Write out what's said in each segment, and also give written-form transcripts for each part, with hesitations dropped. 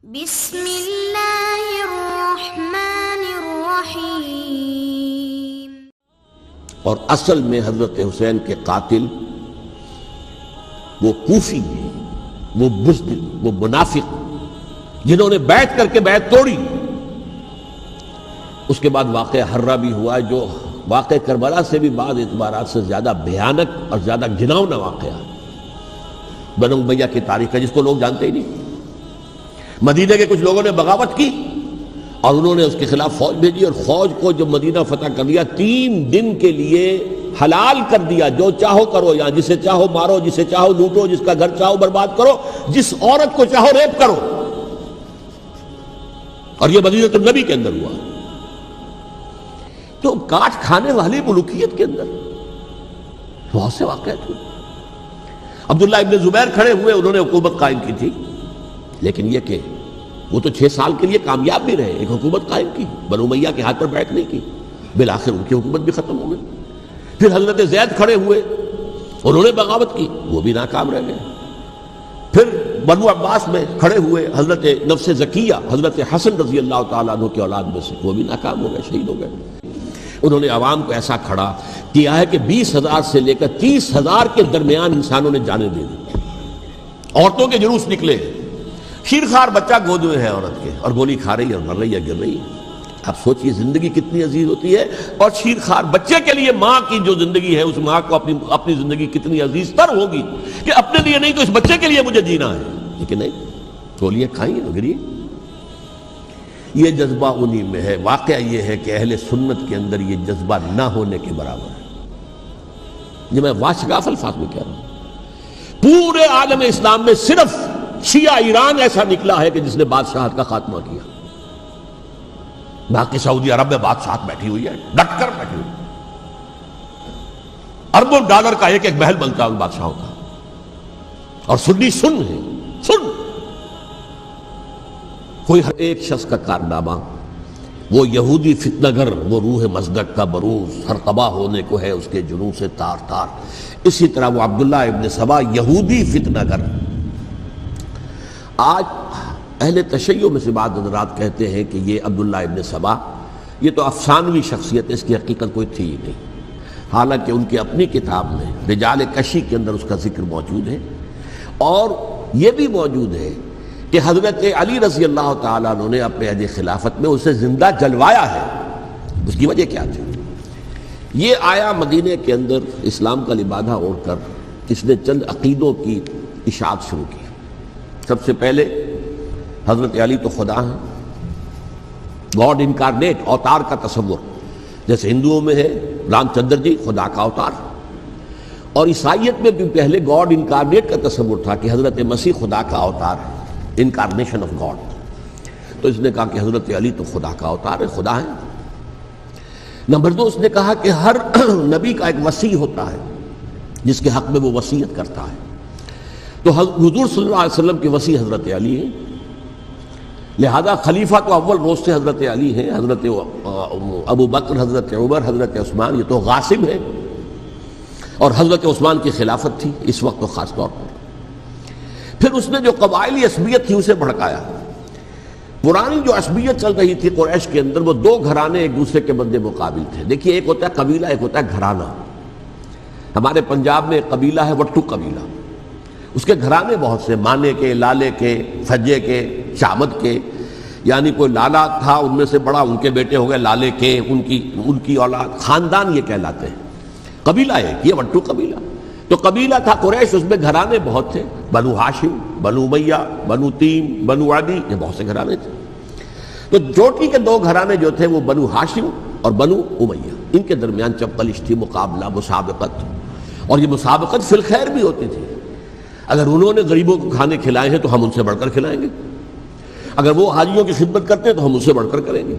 بسم اللہ الرحمن الرحیم۔ اور اصل میں حضرت حسین کے قاتل وہ کوفی ہیں، وہ بزدل، وہ منافق جنہوں نے بیعت کر کے بیعت توڑی۔ اس کے بعد واقعہ ہرہ بھی ہوا جو واقعہ کربلا سے بھی بعض اعتبارات سے زیادہ بھیانک اور زیادہ گھناؤنا واقعہ بنو امیہ کی تاریخ ہے، جس کو لوگ جانتے ہی نہیں۔ مدینہ کے کچھ لوگوں نے بغاوت کی اور انہوں نے اس کے خلاف فوج بھیجی، اور فوج کو جب مدینہ فتح کر لیا 3 دن کے لیے حلال کر دیا، جو چاہو کرو، یہاں جسے چاہو مارو، جسے چاہو لوٹو، جس کا گھر چاہو برباد کرو، جس عورت کو چاہو ریپ کرو۔ اور یہ مدینہ النبی کے اندر ہوا۔ تو کاٹ کھانے والی ملوکیت کے اندر بہت سے واقعات ہوئے۔ عبداللہ ابن زبیر کھڑے ہوئے، انہوں نے حکومت قائم کی تھی، لیکن یہ کہ وہ تو 6 سال کے لیے کامیاب بھی رہے، ایک حکومت قائم کی، بنو امیہ کے ہاتھ پر بیعت نہیں کی، بالآخر ان کی حکومت بھی ختم ہو گئی۔ پھر حضرت زید کھڑے ہوئے، انہوں نے بغاوت کی، وہ بھی ناکام رہ گئے۔ پھر بنو عباس میں کھڑے ہوئے حضرت نفس زکیہ، حضرت حسن رضی اللہ تعالیٰ عنہ کے اولاد میں سے، وہ بھی ناکام ہو گئے، شہید ہو گئے۔ انہوں نے عوام کو ایسا کھڑا کیا ہے کہ 20,000 سے لے کر 30,000 کے درمیان انسانوں نے جانیں دے دی۔ عورتوں کے جلوس نکلے، شیرخوار بچہ گود میں ہے عورت کے، اور گولی کھا رہی ہے اور مر رہی ہے، گر رہی ہے۔ آپ سوچئے زندگی کتنی عزیز ہوتی ہے، اور شیرخوار بچے کے لیے ماں کی جو زندگی ہے، اس ماں کو اپنی زندگی کتنی عزیز تر ہوگی کہ اپنے لیے نہیں تو اس بچے کے لیے مجھے جینا ہے، لیکن نہیں، گولیاں کھائیں اور گری۔ یہ جذبہ انہی میں ہے۔ واقعہ یہ ہے کہ اہل سنت کے اندر یہ جذبہ نہ ہونے کے برابر ہے۔ یہ میں واشگاف الفاظ میں کہہ رہا ہوں، پورے عالم اسلام میں صرف شیعہ ایران ایسا نکلا ہے کہ جس نے بادشاہت کا خاتمہ کیا۔ باقی سعودی عرب میں بادشاہت بیٹھی ہوئی ہے، ڈٹ کر بیٹھی ہوئی، اربوں ڈالر کا ایک محل بنتا ہے ان بادشاہوں کا، اور سنی سن ہے، سن کوئی ہر ایک شخص کا کارنامہ، وہ یہودی فتنہ گر، وہ روح مزدق کا بروز، ہر تباہ ہونے کو ہے اس کے جنوں سے تار تار۔ اسی طرح وہ عبداللہ ابن سبا یہودی فتنہ گر۔ آج اہل تشیع میں سے بعض حضرات کہتے ہیں کہ یہ عبداللہ ابن سبا یہ تو افسانوی شخصیت ہے، اس کی حقیقت کوئی تھی ہی نہیں، حالانکہ ان کی اپنی کتاب میں رجال کشی کے اندر اس کا ذکر موجود ہے۔ اور یہ بھی موجود ہے کہ حضرت علی رضی اللہ تعالیٰ عنہ نے اپنے عہد خلافت میں اسے زندہ جلوایا ہے۔ اس کی وجہ کیا تھی؟ یہ آیا مدینے کے اندر اسلام کا لبادہ اوڑھ کر، اس نے چند عقیدوں کی اشاعت شروع کی۔ سب سے پہلے حضرت علی تو خدا ہیں، گاڈ انکارنیٹ، اوتار کا تصور، جیسے ہندوؤں میں ہے رام چندر جی خدا کا اوتار، اور عیسائیت میں بھی پہلے گاڈ انکارنیٹ کا تصور تھا کہ حضرت مسیح خدا کا اوتار ہے، انکارنیشن آف گاڈ۔ تو اس نے کہا کہ حضرت علی تو خدا کا اوتار ہے، خدا ہے۔ نمبر 2، اس نے کہا کہ ہر نبی کا ایک وصی ہوتا ہے جس کے حق میں وہ وصیت کرتا ہے، تو حضور صلی اللہ علیہ وسلم کے وصی حضرت علی ہیں، لہذا خلیفہ تو اول روز سے حضرت علی ہیں، حضرت ابو بکر، حضرت عمر، حضرت عثمان یہ تو غاصب ہیں، اور حضرت عثمان کی خلافت تھی اس وقت تو خاص طور پر۔ پھر اس نے جو قبائلی عصبیت تھی اسے بھڑکایا۔ پرانی جو عصبیت چل رہی تھی قریش کے اندر، وہ 2 گھرانے ایک دوسرے کے مد مقابل تھے۔ دیکھیے، ایک ہوتا ہے قبیلہ، ایک ہوتا ہے گھرانہ۔ ہمارے پنجاب میں ایک قبیلہ ہے وٹو قبیلہ، اس کے گھرانے بہت سے، مانے کے، لالے کے، سجے کے، شامد کے، یعنی کوئی لالا تھا ان میں سے بڑا، ان کے بیٹے ہو گئے لالے کے، ان کی اولاد، خاندان یہ کہلاتے ہیں۔ قبیلہ ایک، یہ وٹو قبیلہ۔ تو قبیلہ تھا قریش، اس میں گھرانے بہت تھے، بنو ہاشم، بنو امیہ، بنو تیم، بنو عدی، یہ بہت سے گھرانے تھے۔ تو چوٹی کے 2 گھرانے جو تھے وہ بنو ہاشم اور بنو امیہ، ان کے درمیان چپقلش تھی، مقابلہ، مسابقت، اور یہ مسابقت فی الخیر بھی ہوتی تھی۔ اگر انہوں نے غریبوں کو کھانے کھلائے ہیں تو ہم ان سے بڑھ کر کھلائیں گے، اگر وہ حاجیوں کی خدمت کرتے ہیں تو ہم ان سے بڑھ کر کریں گے۔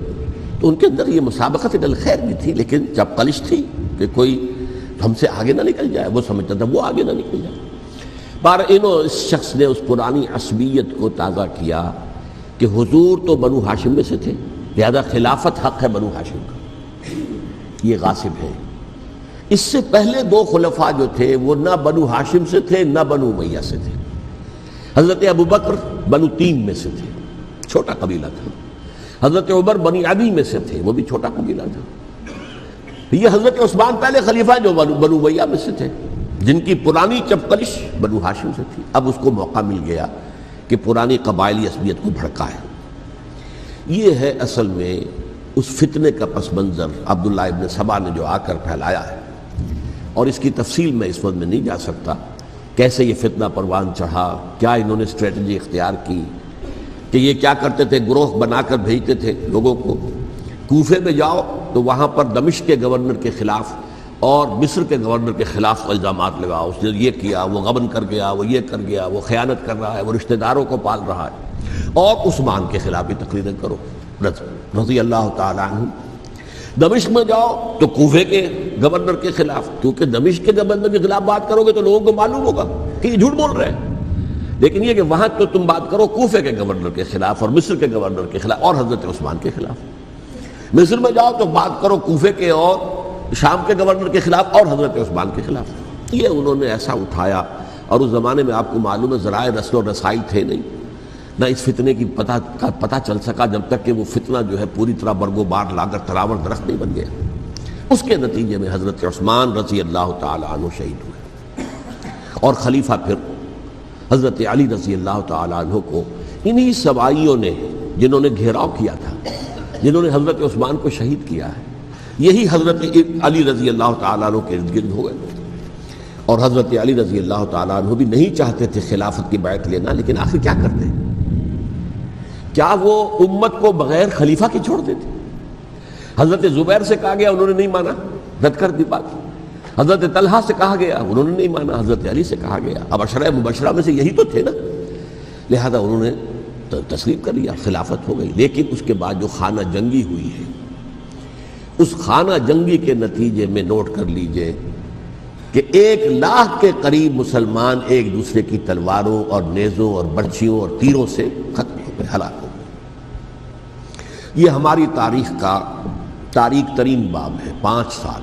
تو ان کے اندر یہ مسابقت فی الخیر بھی تھی، لیکن چپقلش تھی کہ کوئی ہم سے آگے نہ نکل جائے، وہ سمجھتا تھا وہ آگے نہ نکل جائے۔ پر اس شخص نے اس پرانی عصبیت کو تازہ کیا کہ حضور تو بنو ہاشم میں سے تھے، لہذا خلافت حق ہے بنو ہاشم کا، یہ غاصب ہے۔ اس سے پہلے 2 خلفاء جو تھے وہ نہ بنو ہاشم سے تھے نہ بنو امیہ سے تھے۔ حضرت ابو بکر بنو تیم میں سے تھے، چھوٹا قبیلہ تھا. حضرت عمر بنی عدی میں سے تھے، وہ بھی چھوٹا قبیلہ تھا. یہ حضرت عثمان پہلے خلیفہ جو بنو امیہ میں سے تھے، جن کی پرانی چپکلش بنو ہاشم سے تھی. اب اس کو موقع مل گیا کہ پرانی قبائلی عصبیت کو بھڑکائے. یہ ہے اصل میں اس فتنے کا پس منظر عبداللہ ابن سبا نے جو آ کر پھیلایا ہے. اور اس کی تفصیل میں اس وقت میں نہیں جا سکتا، کیسے یہ فتنہ پروان چڑھا، کیا انہوں نے اسٹریٹجی اختیار کی کہ یہ کیا کرتے تھے، گروہ بنا کر بھیجتے تھے لوگوں کو. کوفے میں جاؤ تو وہاں پر دمشق کے گورنر کے خلاف اور مصر کے گورنر کے خلاف الزامات لگاؤ، اس نے یہ کیا، وہ غبن کر گیا، وہ یہ کر گیا، وہ خیانت کر رہا ہے، وہ رشتہ داروں کو پال رہا ہے. اور عثمان کے خلاف بھی تقریریں کرو رضی اللہ تعالیٰ عنہ. دمشق میں جاؤ تو کوفے کے گورنر کے خلاف، کیونکہ دمشق کے گورنر کے خلاف بات کرو گے تو لوگوں کو معلوم ہوگا کہ یہ جھوٹ بول رہے ہیں. لیکن یہ کہ وہاں تو تم بات کرو کوفے کے گورنر کے خلاف اور مصر کے گورنر کے خلاف اور حضرت عثمان کے خلاف. مصر میں جاؤ تو بات کرو کوفے کے اور شام کے گورنر کے خلاف اور حضرت عثمان کے خلاف. یہ انہوں نے ایسا اٹھایا. اور اس زمانے میں آپ کو معلوم ہے ذرائع رسل و رسائی تھے نہیں، نہ اس فتنے کی پتہ چل سکا جب تک کہ وہ فتنہ جو ہے پوری طرح برگ و بار لا کر تراور درخت نہیں بن گیا. اس کے نتیجے میں حضرت عثمان رضی اللہ تعالیٰ عنہ شہید ہوئے، اور خلیفہ پھر حضرت علی رضی اللہ تعالیٰ عنہ کو انہی سوائیوں نے، جنہوں نے گھیراؤ کیا تھا، جنہوں نے حضرت عثمان کو شہید کیا ہے، یہی حضرت علی رضی اللہ تعالیٰ عنہ کے ارد گرد ہو گئے. اور حضرت علی رضی اللہ تعالیٰ عنہ بھی نہیں چاہتے تھے خلافت کی بیعت لینا، لیکن آخر کیا کرتے؟ کیا وہ امت کو بغیر خلیفہ کے چھوڑ دیتے؟ حضرت زبیر سے کہا گیا، انہوں نے نہیں مانا، رد کر دی بات. حضرت طلحہ سے کہا گیا، انہوں نے نہیں مانا. حضرت علی سے کہا گیا، اب عشرہ مبشرہ میں سے یہی تو تھے نا، لہذا انہوں نے تسلیم کر لیا، خلافت ہو گئی. لیکن اس کے بعد جو خانہ جنگی ہوئی ہے، اس خانہ جنگی کے نتیجے میں نوٹ کر لیجئے کہ 1,00,000 کے قریب مسلمان ایک دوسرے کی تلواروں اور نیزوں اور برچھیوں اور تیروں سے ختم ہو گئے، ہلاک ہو گئے. یہ ہماری تاریخ کا تاریک ترین باب ہے. 5 سال،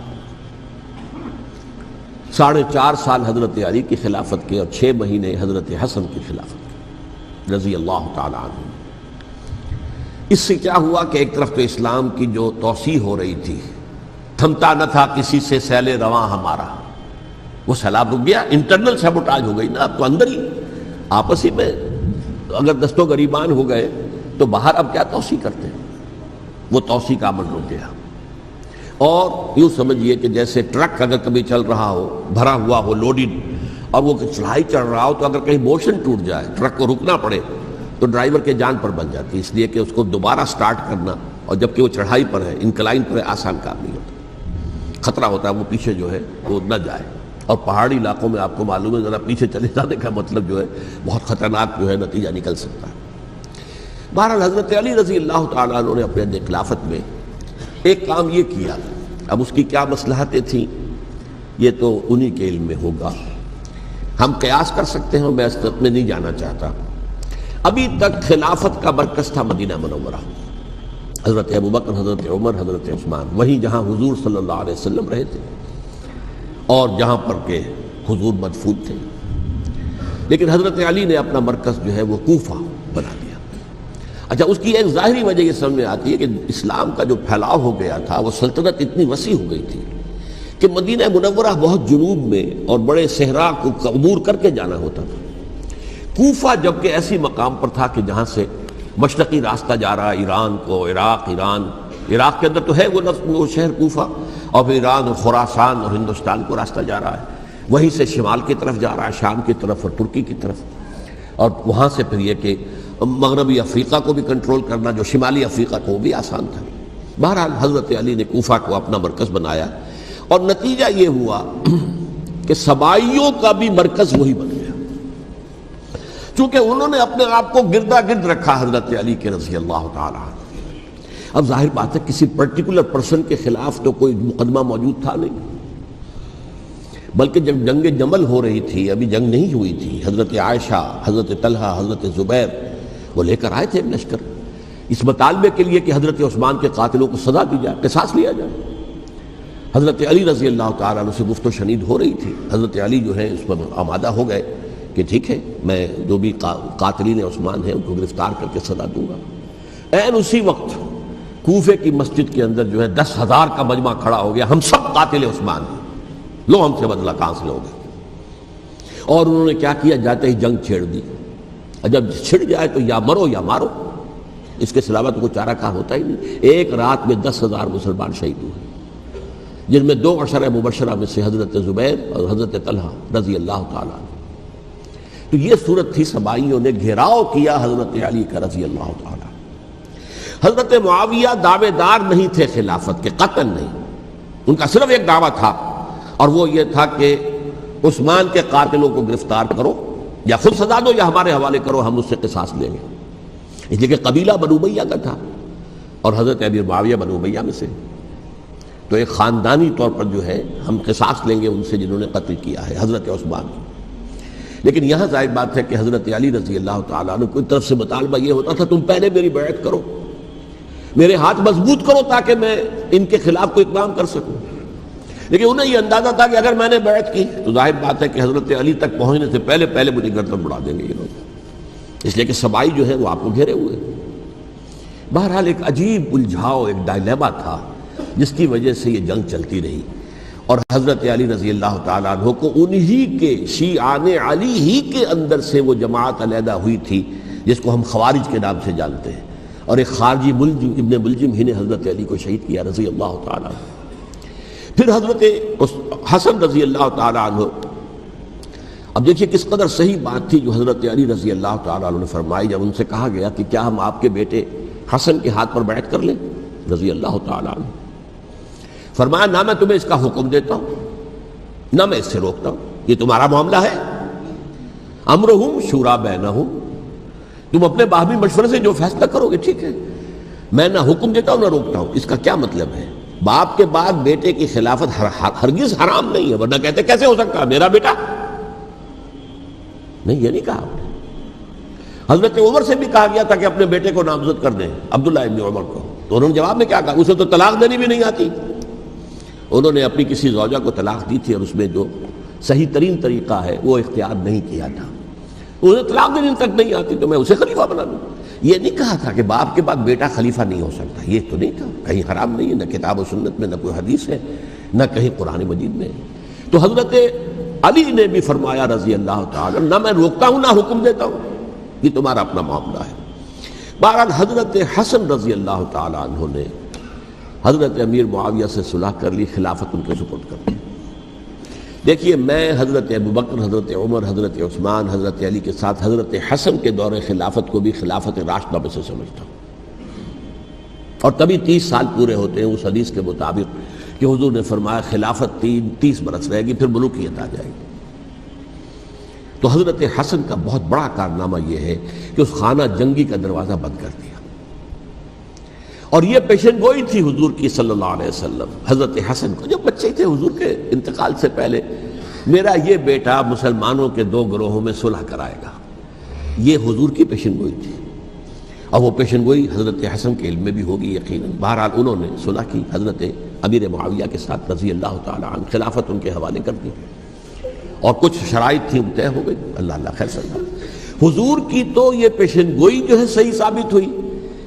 4.5 سال حضرت علی کی خلافت کے اور 6 مہینے حضرت حسن کی خلافت کے رضی اللہ تعالیٰ عنہ. اس سے کیا ہوا کہ ایک طرف تو اسلام کی جو توسیع ہو رہی تھی، تھمتا نہ تھا کسی سے سیل رواں ہمارا، وہ سیلاب رک گیا. انٹرنل سیبوٹاج ہو گئی نا، اب تو اندر ہی آپس ہی میں اگر دست و گریبان ہو گئے تو باہر اب کیا توسیع کرتے ہیں. وہ توسیع کا عمل رک گیا. اور یوں سمجھیے کہ جیسے ٹرک اگر کبھی چل رہا ہو، بھرا ہوا ہو، لوڈڈ، اور وہ چڑھائی چڑھ رہا ہو، تو اگر کہیں موشن ٹوٹ جائے، ٹرک کو رکنا پڑے، تو ڈرائیور کے جان پر بن جاتی، اس لیے کہ اس کو دوبارہ سٹارٹ کرنا، اور جبکہ وہ چڑھائی پر ہے، انکلائن پر ہے، آسان کام نہیں ہوتا. خطرہ ہوتا ہے وہ پیچھے جو ہے وہ نہ جائے. اور پہاڑی علاقوں میں آپ کو معلوم ہے ذرا پیچھے چلے جانے کا مطلب جو ہے بہت خطرناک جو ہے نتیجہ نکل سکتا ہے. بہرحال حضرت علی رضی اللہ تعالیٰ عنہ نے اپنے خلافت میں ایک کام یہ کیا. اب اس کی کیا مصلحتیں تھیں یہ تو انہی کے علم میں ہوگا. ہم قیاس کر سکتے ہیں، میں اس میں نہیں جانا چاہتا. ابھی تک خلافت کا مرکز تھا مدینہ منورہ، حضرت ابوبکر، حضرت عمر، حضرت عثمان، وہیں جہاں حضور صلی اللہ علیہ وسلم رہے تھے اور جہاں پر کہ حضور مدفون تھے. لیکن حضرت علی نے اپنا مرکز جو ہے وہ کوفہ بنا دیا. اچھا، اس کی ایک ظاہری وجہ یہ سمجھ میں آتی ہے کہ اسلام کا جو پھیلاؤ ہو گیا تھا، وہ سلطنت اتنی وسیع ہو گئی تھی کہ مدینہ منورہ بہت جنوب میں اور بڑے صحرا کو عبور کر کے جانا ہوتا تھا. کوفہ جبکہ ایسی مقام پر تھا کہ جہاں سے مشرقی راستہ جا رہا ہے ایران کو، عراق کے اندر تو ہے وہ شہر کوفہ، اور پھر ایران اور خراسان اور ہندوستان کو راستہ جا رہا ہے. وہیں سے شمال کی طرف جا رہا ہے، شام کی طرف اور ترکی کی طرف، اور وہاں سے پھر یہ کہ مغربی افریقہ کو بھی کنٹرول کرنا، جو شمالی افریقہ کو بھی آسان تھا. بہرحال حضرت علی نے کوفہ کو اپنا مرکز بنایا، اور نتیجہ یہ ہوا کہ سبائیوں کا بھی مرکز وہی بن گیا، چونکہ انہوں نے اپنے آپ کو گردا گرد رکھا حضرت علی کے رضی اللہ تعالیٰ. اب ظاہر بات ہے کسی پرٹیکولر پرسن کے خلاف تو کوئی مقدمہ موجود تھا نہیں، بلکہ جب جنگ جمل ہو رہی تھی، ابھی جنگ نہیں ہوئی تھی، حضرت عائشہ، حضرت طلحہ، حضرت زبیر وہ لے کر آئے تھے ایک لشکر اس مطالبے کے لیے کہ حضرت عثمان کے قاتلوں کو سزا دی جائے، قصاص لیا جائے. حضرت علی رضی اللہ تعالیٰ عنہ سے گفت و شنید ہو رہی تھی. حضرت علی جو ہے اس پر آمادہ ہو گئے کہ ٹھیک ہے، میں جو بھی قاتلین عثمان ہیں ان کو گرفتار کر کے سزا دوں گا. این اسی وقت کوفے کی مسجد کے اندر جو ہے 10,000 کا مجمع کھڑا ہو گیا، ہم سب قاتل عثمان ہیں، لو ہم سے بدلہ کہاں سے لوگے؟ اور انہوں نے کیا کیا، جاتے ہی جنگ چھیڑ دی، اور جب چھڑ جائے تو یا مرو یا مارو، اس کے علاوہ تو کوئی چارہ کار ہوتا ہی نہیں۔ ایک رات میں 10,000 مسلمان شہید ہوئے، جن میں 2 عشرہ مبشرہ میں سے حضرت زبیر اور حضرت طلحہ رضی اللہ تعالیٰ عنہ۔ تو یہ صورت تھی، سبائیوں نے گھیراؤ کیا حضرت علی کا رضی اللہ تعالیٰ۔ حضرت معاویہ دعوے دار نہیں تھے خلافت کے، قطعاً نہیں، ان کا صرف ایک دعویٰ تھا، اور وہ یہ تھا کہ عثمان کے قاتلوں کو گرفتار کرو، یا خود سزا دو یا ہمارے حوالے کرو، ہم اس سے قصاص لیں گے۔ اس لیے کہ قبیلہ بنو امیہ کا تھا اور حضرت امیر معاویہ بنو امیہ میں سے، تو ایک خاندانی طور پر جو ہے ہم قصاص لیں گے ان سے جنہوں نے قتل کیا ہے حضرت عثمان۔ لیکن یہاں ظاہر بات ہے کہ حضرت علی رضی اللہ تعالیٰ عنہ کی طرف سے مطالبہ یہ ہوتا تھا، تم پہلے میری بیعت کرو، میرے ہاتھ مضبوط کرو تاکہ میں ان کے خلاف کوئی اقدام کر سکوں۔ لیکن انہیں یہ اندازہ تھا کہ اگر میں نے بیعت کی تو ظاہر بات ہے کہ حضرت علی تک پہنچنے سے پہلے مجھے گردن بڑھا دیں گے یہ لوگ، اس لیے کہ سبائی جو ہے وہ آپ کو گھیرے ہوئے۔ بہرحال ایک عجیب الجھاؤ، ایک ڈائلیما تھا جس کی وجہ سے یہ جنگ چلتی رہی، اور حضرت علی رضی اللہ تعالیٰ عنہ کو انہی کے شیعان علی ہی کے اندر سے وہ جماعت علیحدہ ہوئی تھی جس کو ہم خوارج کے نام سے جانتے ہیں، اور ایک خارجی ملجم ابن ملجم ہی نے حضرت علی کو شہید کیا رضی اللہ تعالیٰ عنہ۔ پھر حضرت حسن رضی اللہ تعالیٰ عنہ، اب دیکھیے کس قدر صحیح بات تھی جو حضرت علی رضی اللہ تعالیٰ عنہ نے فرمائی جب ان سے کہا گیا کہ کیا ہم آپ کے بیٹے حسن کے ہاتھ پر بیعت کر لیں رضی اللہ تعالیٰ عنہ؟ فرمایا نہ میں تمہیں اس کا حکم دیتا ہوں نہ میں اس سے روکتا ہوں، یہ تمہارا معاملہ ہے، امرہم شورا بینہم، تم اپنے باہمی مشورے سے جو فیصلہ کرو گے ٹھیک ہے، میں نہ حکم دیتا ہوں نہ روکتا ہوں۔ اس کا کیا مطلب ہے؟ باپ کے بعد بیٹے کی خلافت ہرگز حرام نہیں ہے، ورنہ کہتے کیسے ہو سکتا ہے میرا بیٹا؟ نہیں، یہ نہیں کہا آپ نے۔ حضرت عمر سے بھی کہا گیا تھا کہ اپنے بیٹے کو نامزد کر دیں، عبداللہ ابن عمر کو، تو انہوں نے جواب میں کیا کہا؟ اسے تو طلاق دینی بھی نہیں آتی۔ انہوں نے اپنی کسی زوجہ کو طلاق دی تھی اور اس میں جو صحیح ترین طریقہ ہے وہ اختیار نہیں کیا تھا، انہیں طلاق دینے تک نہیں آتی تو میں اسے خلیفہ بنا دوں۔ یہ نہیں کہا تھا کہ باپ کے بعد بیٹا خلیفہ نہیں ہو سکتا، یہ تو نہیں تھا، کہیں حرام نہیں ہے، نہ کتاب و سنت میں، نہ کوئی حدیث ہے، نہ کہیں قرآن مجید میں۔ تو حضرت علی نے بھی فرمایا رضی اللہ تعالیٰ، نہ میں روکتا ہوں نہ حکم دیتا ہوں، یہ تمہارا اپنا معاملہ ہے۔ بہرحال حضرت حسن رضی اللہ تعالیٰ عنہ نے حضرت امیر معاویہ سے صلح کر لی، خلافت ان کے سپرد کر دی۔ دیکھیے میں حضرت ابوبکر، حضرت عمر، حضرت عثمان، حضرت علی کے ساتھ حضرت حسن کے دور خلافت کو بھی خلافت راشدہ میں سے سمجھتا ہوں، اور تبھی 30 سال پورے ہوتے ہیں اس حدیث کے مطابق کہ حضور نے فرمایا خلافت 30 برس رہے گی پھر ملوکیت آ جائے گی۔ تو حضرت حسن کا بہت بڑا کارنامہ یہ ہے کہ اس خانہ جنگی کا دروازہ بند کر دیا، اور یہ پیشن گوئی تھی حضور کی صلی اللہ علیہ وسلم حضرت حسن کو جب بچے تھے حضور کے انتقال سے پہلے، میرا یہ بیٹا مسلمانوں کے 2 گروہوں میں صلح کرائے گا، یہ حضور کی پیشن گوئی تھی، اور وہ پیشن گوئی حضرت حسن کے علم میں بھی ہوگی یقیناً۔ بہرحال انہوں نے صلح کی حضرت امیر معاویہ کے ساتھ رضی اللہ تعالیٰ عنہ، خلافت ان کے حوالے کر دی، اور کچھ شرائط تھیں طے ہو گئی، اللہ خیر صلی اللہ۔ حضور کی تو یہ پیشن گوئی جو ہے صحیح ثابت ہوئی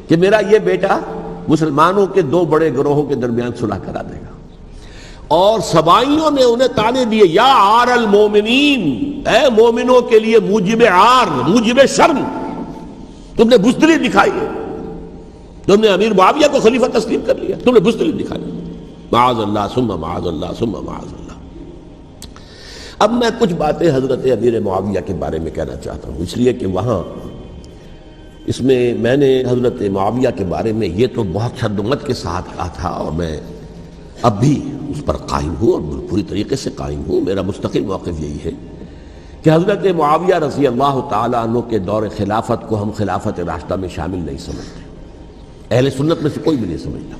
کہ میرا یہ بیٹا مسلمانوں کے 2 بڑے گروہوں کے درمیان صلح کرا دے گا، اور سبائیوں نے انہیں تانے دیے، یا عار المومنین، اے مومنوں کے لیے موجب عار، موجب شرم، تم نے بزدلی دکھائی ہے، تم نے امیر معاویہ کو خلیفہ تسلیم کر لیا، تم نے بزدلی دکھائی، معاذ اللہ ثم معاذ اللہ ثم معاذ اللہ۔ اب میں کچھ باتیں حضرت امیر معاویہ کے بارے میں کہنا چاہتا ہوں، اس لیے کہ وہاں اس میں نے حضرت معاویہ کے بارے میں یہ تو بہت شدت کے ساتھ کہا تھا، اور میں اب بھی اس پر قائم ہوں اور پوری طریقے سے قائم ہوں۔ میرا مستقل موقف یہی ہے کہ حضرت معاویہ رضی اللہ تعالیٰ عنہ کے دور خلافت کو ہم خلافت راشدہ میں شامل نہیں سمجھتے، اہل سنت میں سے کوئی بھی نہیں سمجھتا،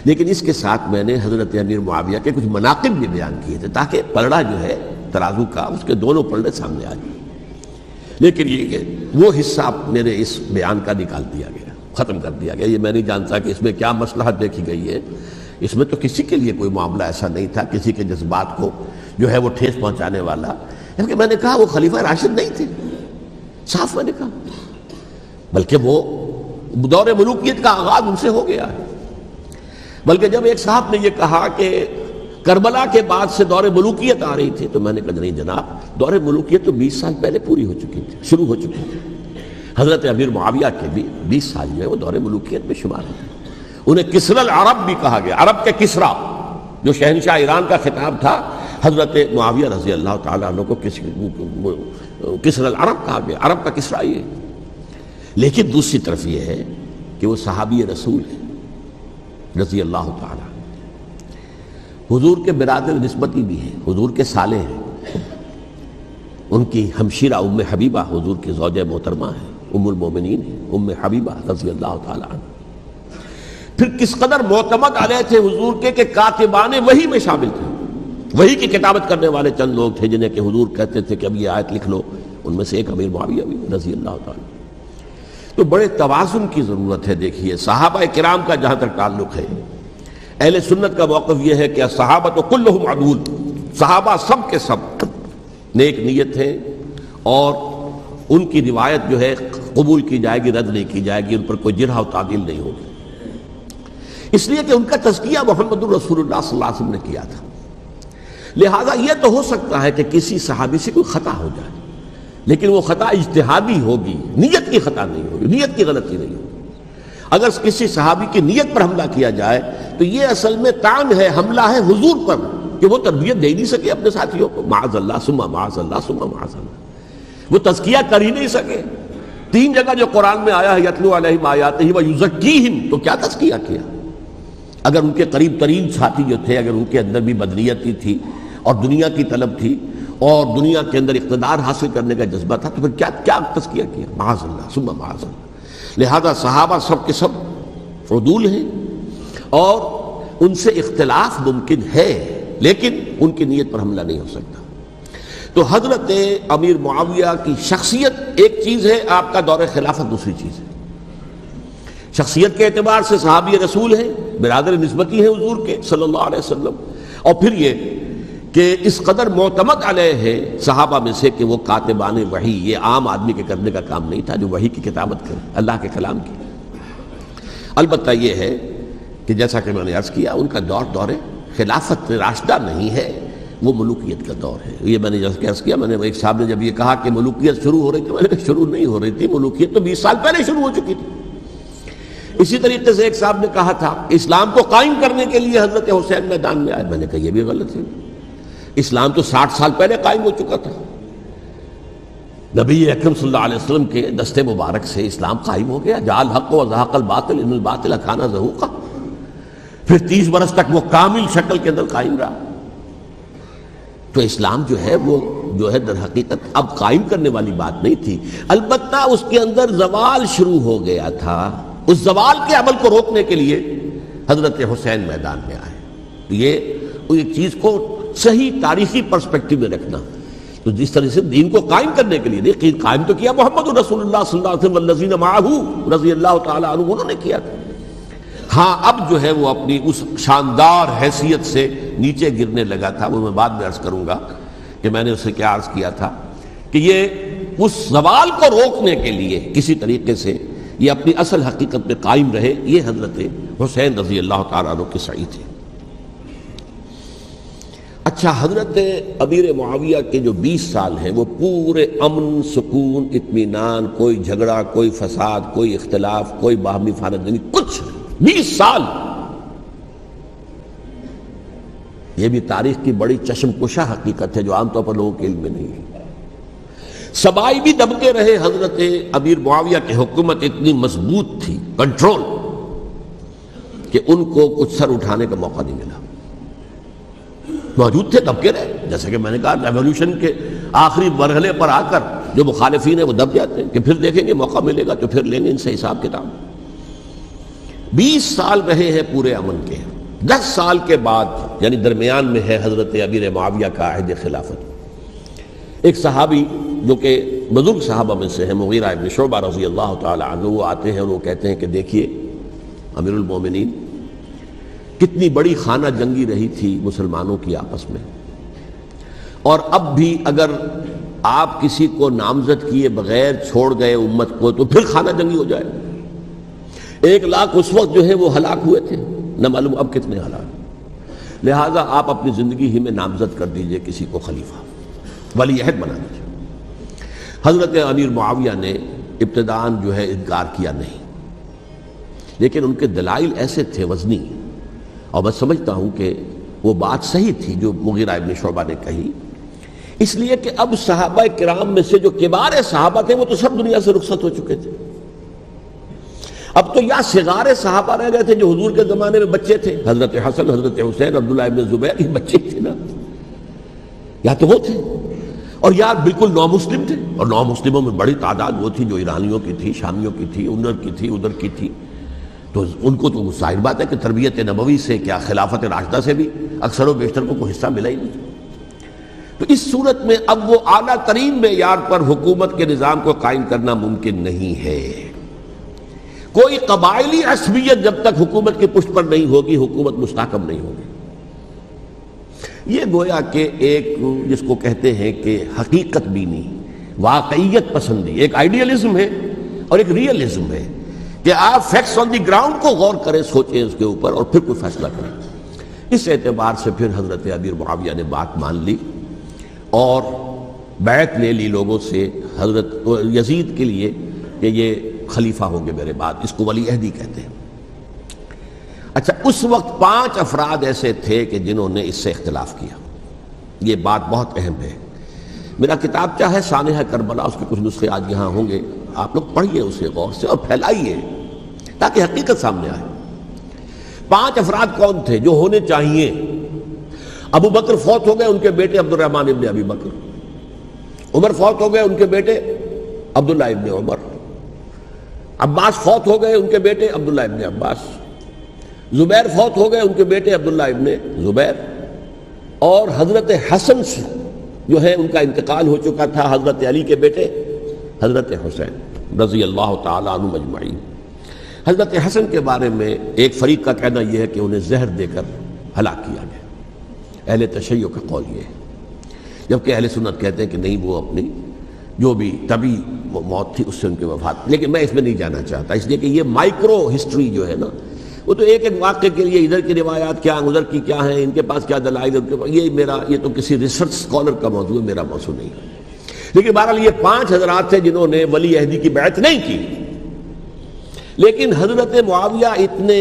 لیکن اس کے ساتھ میں نے حضرت امیر معاویہ کے کچھ مناقب بھی بیان کیے تھے تاکہ پلڑا جو ہے ترازو کا اس کے دونوں پلڑے سامنے آ جائیں۔ لیکن یہ کہ وہ حصہ میرے اس بیان کا نکال دیا گیا، ختم کر دیا گیا، یہ میں نہیں جانتا کہ اس میں کیا مصلحت دیکھی گئی ہے۔ اس میں تو کسی کے لیے کوئی معاملہ ایسا نہیں تھا، کسی کے جذبات کو جو ہے وہ ٹھیس پہنچانے والا، کیونکہ میں نے کہا وہ خلیفہ راشد نہیں تھے، صاف میں نے کہا، بلکہ وہ دور ملوکیت کا آغاز ان سے ہو گیا ہے۔ بلکہ جب ایک صاحب نے یہ کہا کہ کربلا کے بعد سے دور ملوکیت آ رہی تھی، تو میں نے کہا نہیں جناب، دور ملوکیت تو 20 سال پہلے پوری ہو چکی تھی، شروع ہو چکی تھی۔ حضرت امیر معاویہ کے بھی 20 سال جو ہے وہ دور ملوکیت میں شمار ہوتے ہیں۔ انہیں کسرى العرب بھی کہا گیا، عرب کے کسریٰ جو شہنشاہ ایران کا خطاب تھا، حضرت معاویہ رضی اللہ تعالیٰ عنہ کو کسرى العرب کہا گیا، عرب کا کسریٰ یہ۔ لیکن دوسری طرف یہ ہے کہ وہ صحابی رسول ہیں رضی اللہ تعالیٰ، حضور کے برادر نسبتی بھی ہیں، حضور کے سالے ہیں، ان کی ہمشیرہ ام حبیبہ حضور کی زوجہ محترمہ ہیں، ام المومنین ہیں، ام حبیبہ رضی اللہ تعالیٰ عنہ۔ پھر کس قدر معتمد علیہ تھے حضور کے کہ کاتبان وحی میں شامل تھے، وحی کی کتابت کرنے والے چند لوگ تھے جنہیں کہ حضور کہتے تھے کہ اب یہ آیت لکھ لو، ان میں سے ایک امیر معاویہ بھی رضی اللہ تعالیٰ۔ تو بڑے توازن کی ضرورت ہے۔ دیکھیے صحابہ کرام کا جہاں تک تعلق ہے، اہل سنت کا موقف یہ ہے کہ صحابہ کلہم عدول، صحابہ سب کے سب نیک نیت ہیں، اور ان کی روایت جو ہے قبول کی جائے گی، رد نہیں کی جائے گی، ان پر کوئی جرح و تعدیل نہیں ہوگی، اس لیے کہ ان کا تزکیہ محمد الرسول اللہ صلی اللہ علیہ وسلم نے کیا تھا۔ لہذا یہ تو ہو سکتا ہے کہ کسی صحابی سے کوئی خطا ہو جائے، لیکن وہ خطا اجتہادی ہوگی، نیت کی خطا نہیں ہوگی، نیت کی غلطی نہیں ہوگی۔ اگر کسی صحابی کی نیت پر حملہ کیا جائے تو یہ اصل میں طعن ہے، حملہ ہے حضور پر کہ وہ تربیت دے نہیں سکے اپنے ساتھیوں کو، معاذ اللہ ثم معاذ اللہ ثم معاذ اللہ، وہ تزکیہ کر ہی نہیں سکے۔ 3 جگہ جو قرآن میں آیا ہے یتلو علیہم آیاتہ ویزکیہم، تو کیا تزکیہ کیا؟ اگر ان کے قریب ترین ساتھی جو تھے، اگر ان کے اندر بھی بدنیتی تھی اور دنیا کی طلب تھی اور دنیا کے اندر اقتدار حاصل کرنے کا جذبہ تھا، تو پھر کیا تزکیہ کیا؟ معاذ اللہ ثم معاذ اللہ۔ لہذا صحابہ سب کے سب عدول ہیں، اور ان سے اختلاف ممکن ہے، لیکن ان کی نیت پر حملہ نہیں ہو سکتا۔ تو حضرت امیر معاویہ کی شخصیت ایک چیز ہے، آپ کا دور خلافت دوسری چیز ہے۔ شخصیت کے اعتبار سے صحابی رسول ہیں، برادر نسبتی ہیں حضور کے صلی اللہ علیہ وسلم، اور پھر یہ کہ اس قدر معتمد علیہ ہے صحابہ میں سے کہ وہ کاتبان وحی، یہ عام آدمی کے کرنے کا کام نہیں تھا جو وحی کی کتابت کرے، اللہ کے کلام کی۔ البتہ یہ ہے کہ جیسا کہ میں نے عرض کیا، ان کا دور خلافت راشدہ نہیں ہے، وہ ملوکیت کا دور ہے۔ یہ میں نے جیسا کہ عرض کیا، میں نے ایک صاحب نے جب یہ کہا کہ ملوکیت شروع ہو رہی تھی، میں نے کہا شروع نہیں ہو رہی تھی، ملوکیت تو 20 سال پہلے شروع ہو چکی تھی۔ اسی طریقے سے ایک صاحب نے کہا تھا اسلام کو قائم کرنے کے لیے حضرت حسین میدان میں آئے، میں نے کہا یہ بھی غلط ہے، اسلام تو 60 سال پہلے قائم ہو چکا تھا، نبی اکرم صلی اللہ علیہ وسلم کے دست مبارک سے اسلام قائم ہو گیا، جاء الحق وزهق الباطل ان الباطل کان زہوقا، پھر 30 برس تک وہ کامل شکل کے اندر قائم رہا۔ تو اسلام جو ہے وہ جو ہے در حقیقت اب قائم کرنے والی بات نہیں تھی، البتہ اس کے اندر زوال شروع ہو گیا تھا، اس زوال کے عمل کو روکنے کے لیے حضرت حسین میدان میں آئے۔ یہ ایک چیز کو صحیح تاریخی پرسپیکٹو میں رکھنا، تو جس طرح سے دین کو قائم کرنے کے لیے دیکھیے قائم تو کیا محمد رسول اللہ صلی اللہ علیہ وسلم والذین معہ رضی اللہ تعالیٰ عنہ، انہوں نے کیا تھا۔ ہاں اب جو ہے وہ اپنی اس شاندار حیثیت سے نیچے گرنے لگا تھا، وہ میں بعد میں عرض کروں گا کہ میں نے اسے کیا عرض کیا تھا کہ یہ اس زوال کو روکنے کے لیے کسی طریقے سے یہ اپنی اصل حقیقت میں قائم رہے، یہ حضرت حسین رضی اللہ تعالیٰ عنہ کی سعی تھی۔ اچھا، حضرت امیر معاویہ کے جو 20 سال ہیں وہ پورے امن، سکون، اطمینان، کوئی جھگڑا، کوئی فساد، کوئی اختلاف، کوئی باہمی فارغانی، کچھ 20 سال۔ یہ بھی تاریخ کی بڑی چشم کشا حقیقت ہے جو عام طور پر لوگوں کے علم میں نہیں ہے۔ سبائی بھی دبتے رہے، حضرت امیر معاویہ کی حکومت اتنی مضبوط تھی، کنٹرول، کہ ان کو کچھ سر اٹھانے کا موقع نہیں ملا۔ موجود تھے، دبکے رہے، جیسے کہ میں نے کہا ریولوشن کے آخری مرحلے پر آ کر جو مخالفین ہیں وہ دب جاتے ہیں کہ پھر دیکھیں گے موقع ملے گا تو پھر لیں گے ان سے حساب کتاب۔ 20 سال رہے ہیں پورے امن کے، 10 سال کے بعد یعنی درمیان میں ہے حضرت امیر معاویہ کا عہد خلافت۔ ایک صحابی جو کہ بزرگ صحابہ میں سے ہیں، مغیرہ ابن شعبہ رضی اللہ تعالی عنہ، وہ آتے ہیں اور وہ کہتے ہیں کہ دیکھیے امیر المومنین، کتنی بڑی خانہ جنگی رہی تھی مسلمانوں کی آپس میں، اور اب بھی اگر آپ کسی کو نامزد کیے بغیر چھوڑ گئے امت کو تو پھر خانہ جنگی ہو جائے۔ 1,00,000 اس وقت جو ہے وہ ہلاک ہوئے تھے، نہ معلوم اب کتنے ہلاک۔ لہٰذا آپ اپنی زندگی ہی میں نامزد کر دیجئے کسی کو خلیفہ، ولی عہد بنا دیجئے۔ حضرت امیر معاویہ نے ابتداءً جو ہے انکار کیا نہیں، لیکن ان کے دلائل ایسے تھے وزنی، اور میں سمجھتا ہوں کہ وہ بات صحیح تھی جو مغیرہ ابن شعبہ نے کہی، اس لیے کہ اب صحابہ کرام میں سے جو کبار صحابہ تھے وہ تو سب دنیا سے رخصت ہو چکے تھے۔ اب تو یا صغار صحابہ رہ گئے تھے جو حضور کے زمانے میں بچے تھے، حضرت حسن، حضرت حسین، عبداللہ ابن زبیر، یہ بچے تھے نا، یا تو وہ تھے، اور یا بالکل نو مسلم تھے، اور نو مسلموں میں بڑی تعداد وہ تھی جو ایرانیوں کی تھی، شامیوں کی تھی، ادھر کی تھی، تو ان کو تو ظاہر بات ہے کہ تربیت نبوی سے کیا خلافت راشدہ سے بھی اکثر و بیشتر کو کوئی حصہ ملا ہی نہیں۔ تو اس صورت میں اب وہ اعلیٰ ترین معیار پر حکومت کے نظام کو قائم کرنا ممکن نہیں ہے۔ کوئی قبائلی عصبیت جب تک حکومت کی پشت پر نہیں ہوگی، حکومت مستحکم نہیں ہوگی۔ یہ گویا کہ ایک جس کو کہتے ہیں کہ حقیقت بینی، واقعیت پسندی، ایک آئیڈیلزم ہے اور ایک ریئلزم ہے کہ آپ فیکٹس آن دی گراؤنڈ کو غور کریں، سوچیں اس کے اوپر اور پھر کوئی فیصلہ کریں۔ اس اعتبار سے پھر حضرت امیر معاویہ نے بات مان لی اور بیعت لے لی لوگوں سے حضرت یزید کے لیے کہ یہ خلیفہ ہوں گے میرے بعد، اس کو ولی عہدی کہتے ہیں۔ اچھا، اس وقت 5 افراد ایسے تھے کہ جنہوں نے اس سے اختلاف کیا، یہ بات بہت اہم ہے۔ میرا کتاب کیا ہے سانحہ کربلا، اس کے کچھ نسخے آج یہاں ہوں گے، آپ لوگ پڑھیے اسے غور سے اور پھیلائیے تاکہ حقیقت سامنے آئے۔ 5 افراد کون تھے جو ہونے چاہیے؟ ابو بکر فوت ہو گئے، ان کے بیٹے عبد الرحمن ابن ابی بکر۔ عمر فوت ہو گئے، ان کے بیٹے عبداللہ ابن عمر۔ عباس فوت ہو گئے، ان کے بیٹے عبداللہ ابن عباس۔ زبیر فوت ہو گئے، ان کے بیٹے عبداللہ ابن زبیر۔ اور حضرت حسن سے جو ہے ان کا انتقال ہو چکا تھا، حضرت علی کے بیٹے حضرت حسین رضی اللہ تعالیٰ عنہ مجمعین۔ حضرت حسن کے بارے میں ایک فریق کا کہنا یہ ہے کہ انہیں زہر دے کر ہلاک کیا گیا، اہل تشیع کا قول یہ ہے، جبکہ اہل سنت کہتے ہیں کہ نہیں، وہ اپنی جو بھی طبی موت تھی اس سے ان کی وفات۔ لیکن میں اس میں نہیں جانا چاہتا، اس لیے کہ یہ مائکرو ہسٹری جو ہے نا، وہ تو ایک ایک واقعے کے لیے ادھر کی روایات کیا، ادھر کی کیا ہیں، ان کے پاس کیا دلائل، یہ تو کسی ریسرچ اسکالر کا موضوع ہے، میرا موضوع نہیں ہے۔ لیکن بہرحال یہ 5 حضرات تھے جنہوں نے ولی عہدی کی بیعت نہیں کی، لیکن حضرت معاویہ اتنے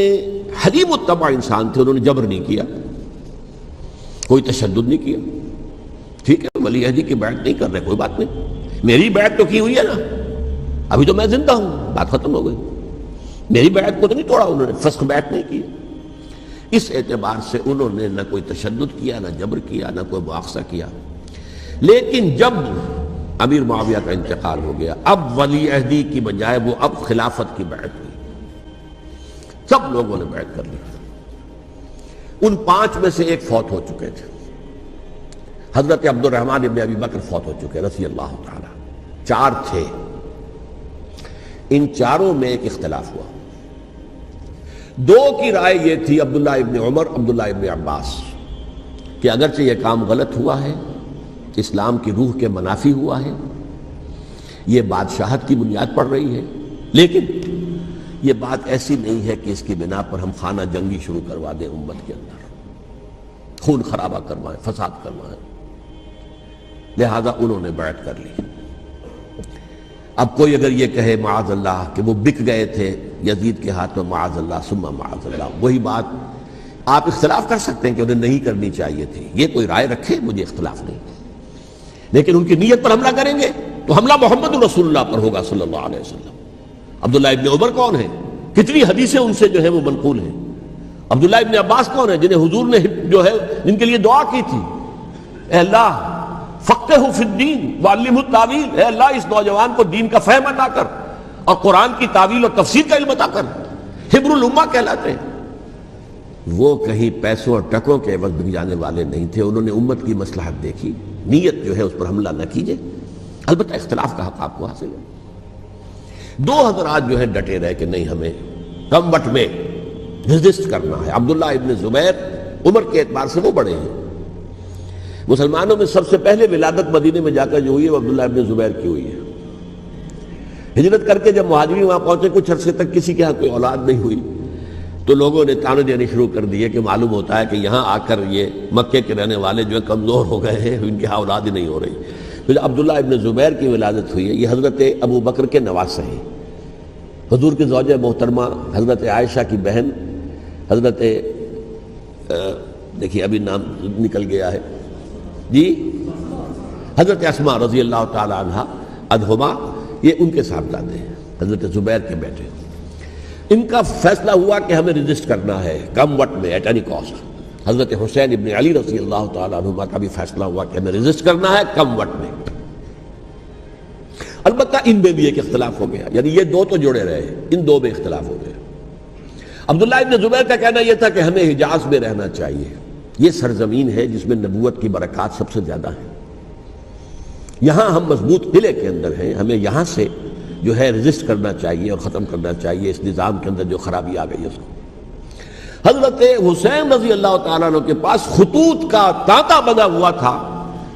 حلیم الطبع انسان تھے، انہوں نے جبر نہیں کیا، کوئی تشدد نہیں کیا۔ ٹھیک ہے، ولی عہدی کی بیعت نہیں کر رہے، کوئی بات نہیں، میری بیعت تو کی ہوئی ہے نا، ابھی تو میں زندہ ہوں، بات ختم ہو گئی، میری بیعت کو تو نہیں توڑا انہوں نے، فسخ بیعت نہیں کی۔ اس اعتبار سے انہوں نے نہ کوئی تشدد کیا، نہ جبر کیا، نہ کوئی مواخذہ کیا۔ لیکن جب امیر معاویہ کا انتقال ہو گیا، اب ولی عہدی کی بجائے وہ اب خلافت کی بیعت ہوئی، سب لوگوں نے بیعت کر لی۔ ان 5 میں سے ایک فوت ہو چکے تھے، حضرت عبد الرحمن ابن ابی بکر فوت ہو چکے رضی اللہ تعالی۔ 4 تھے، ان 4 میں ایک اختلاف ہوا۔ 2 کی رائے یہ تھی، عبداللہ ابن عمر، عبداللہ ابن عباس، کہ اگرچہ یہ کام غلط ہوا ہے، اسلام کی روح کے منافی ہوا ہے، یہ بادشاہت کی بنیاد پڑ رہی ہے، لیکن یہ بات ایسی نہیں ہے کہ اس کی بنا پر ہم خانہ جنگی شروع کروا دیں امت کے اندر، خون خرابہ کروائیں، فساد کروائیں۔ لہذا انہوں نے بیعت کر لی۔ اب کوئی اگر یہ کہے معاذ اللہ کہ وہ بک گئے تھے یزید کے ہاتھ میں، معاذ اللہ ثم معاذ اللہ، وہی بات آپ اختلاف کر سکتے ہیں کہ انہیں نہیں کرنی چاہیے تھی، یہ کوئی رائے رکھے، مجھے اختلاف نہیں، لیکن ان کی نیت پر حملہ کریں گے تو حملہ محمد رسول اللہ پر ہوگا صلی اللہ علیہ وسلم۔ عبداللہ ابن عمر کون ہیں؟ کتنی حدیثیں ان سے جو ہے وہ منقول ہیں۔ عبداللہ ابن عباس کون ہیں؟ جنہیں حضور نے جو ہے جن کے لیے دعا کی تھی، اے اللہ فقہہ فی الدین وعلمہ التاویل، اے اللہ اس نوجوان کو دین کا فہم عطا کر اور قرآن کی تعویل اور تفسیر کا علم عطا کر، حبر الامہ کہلاتے ہیں۔ وہ کہیں پیسوں اور ٹکوں کے عوض بک جانے والے نہیں تھے، انہوں نے امت کی مصلحت دیکھی، نیت جو ہے اس پر حملہ نہ کیجئے، البتہ اختلاف کا حق آپ کو حاصل ہے۔ 2 حضرات جو ہے ڈٹے رہے کہ نہیں، ہمیں کم وٹ میں ریزسٹ کرنا ہے۔ عبداللہ ابن زبیر عمر کے اعتبار سے وہ بڑے ہیں، مسلمانوں میں سب سے پہلے ولادت مدینے میں جا کر جو ہوئی ہے وہ عبداللہ ابن زبیر کی ہوئی ہے، ہجرت کر کے جب مہاجرین وہاں پہنچے کچھ عرصے تک کسی کے ہاں کوئی اولاد نہیں ہوئی تو لوگوں نے تانے دینے شروع کر دیے کہ معلوم ہوتا ہے کہ یہاں آ کر یہ مکے کے رہنے والے جو ہے کمزور ہو گئے ہیں، ان کی ہاں اولاد ہی نہیں ہو رہی۔ پھر عبداللہ ابن زبیر کی ولادت ہوئی ہے، یہ حضرت ابو بکر کے نواسے ہیں، حضور کی زوجہ محترمہ حضرت عائشہ کی بہن حضرت دیکھیے ابھی نام نکل گیا ہے جی، حضرت اسماء رضی اللہ تعالی عنہا عنہما، یہ ان کے صاحبزادے ہیں، حضرت زبیر کے بیٹے۔ ان کا فیصلہ ہوا کہ ہمیں رجسٹ کرنا ہے کم وقت میں، ایٹ اینی کاسٹ۔ حضرت حسین ابن علی رضی اللہ تعالی عنہما کا بھی فیصلہ ہوا کہ ہمیں رجسٹ کرنا ہے کم وقت میں۔ البتہ ان میں بھی ایک اختلاف ہو گیا، یعنی یہ دو تو جڑے رہے، ان دو میں اختلاف ہو گیا۔ عبداللہ ابن زبیر کا کہنا یہ تھا کہ ہمیں حجاز میں رہنا چاہیے، یہ سرزمین ہے جس میں نبوت کی برکات سب سے زیادہ ہیں، یہاں ہم مضبوط قلعے کے اندر ہیں، ہمیں یہاں سے جو ہے رجسٹ کرنا چاہیے اور ختم کرنا چاہیے اس نظام کے اندر جو خرابی آ گئی ہے اس کو۔ حضرت حسین رضی اللہ تعالیٰ عنہ کے پاس خطوط کا تانتا بنا ہوا تھا،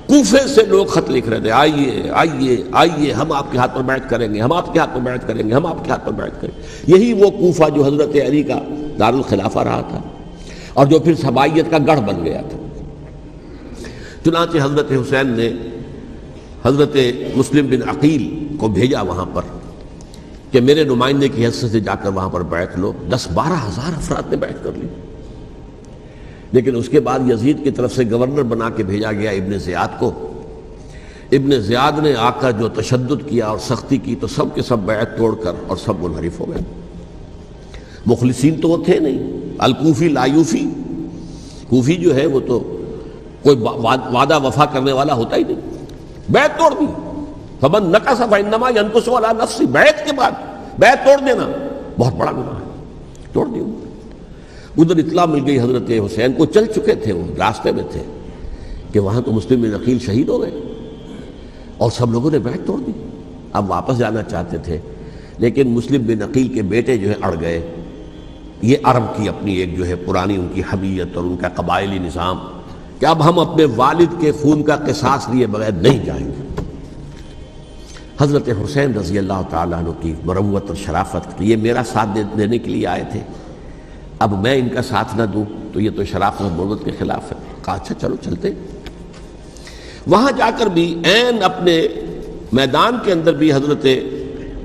کوفے سے لوگ خط لکھ رہے تھے، آئیے آئیے آئیے، ہم آپ کے ہاتھ پر بیعت کریں گے، ہم آپ کے ہاتھ پر بیعت کریں گے، ہم آپ کے ہاتھ پر بیعت کریں گے۔ یہی وہ کوفہ جو حضرت علی کا دارالخلافہ رہا تھا اور جو پھر سبائیت کا گڑھ بن گیا تھا۔ چنانچہ حضرت حسین نے حضرت مسلم بن عقیل کو بھیجا وہاں پر کہ میرے نمائندے کی حیثیت سے جا کر وہاں پر بیعت لو۔ 10-12 ہزار افراد نے بیعت کر لی، لیکن اس کے بعد یزید کی طرف سے گورنر بنا کے بھیجا گیا ابن زیاد کو۔ ابن زیاد نے آ کر جو تشدد کیا اور سختی کی تو سب کے سب بیعت توڑ کر اور سب منحرف ہو گئے۔ مخلصین تو وہ تھے نہیں، الکوفی لایوفی، کوفی جو ہے وہ تو کوئی وعدہ وفا کرنے والا ہوتا ہی نہیں، بیعت توڑ دی۔ فمن نقص فانما ينقص على نفسه، بیعت کے بعد بیعت توڑ دینا بہت بڑا گناہ ہے، توڑ دی۔ ادھر اطلاع مل گئی حضرت حسین کو، چل چکے تھے وہ، راستے میں تھے کہ وہاں تو مسلم بن عقیل شہید ہو گئے اور سب لوگوں نے بیعت توڑ دی۔ اب واپس جانا چاہتے تھے لیکن مسلم بن عقیل کے بیٹے جو ہے اڑ گئے۔ یہ عرب کی اپنی ایک جو ہے پرانی ان کی حمیت اور ان کا قبائلی نظام کہ اب ہم اپنے والد کے خون کا قصاص لیے بغیر نہیں جائیں گے۔ حضرت حسین رضی اللہ تعالیٰ عنہ کی مروت اور شرافت، یہ میرا ساتھ دینے کے لیے آئے تھے، اب میں ان کا ساتھ نہ دوں تو یہ تو شرافت اور مروت کے خلاف ہے۔ کہا اچھا چلو چلتے۔ وہاں جا کر بھی عین اپنے میدان کے اندر بھی حضرت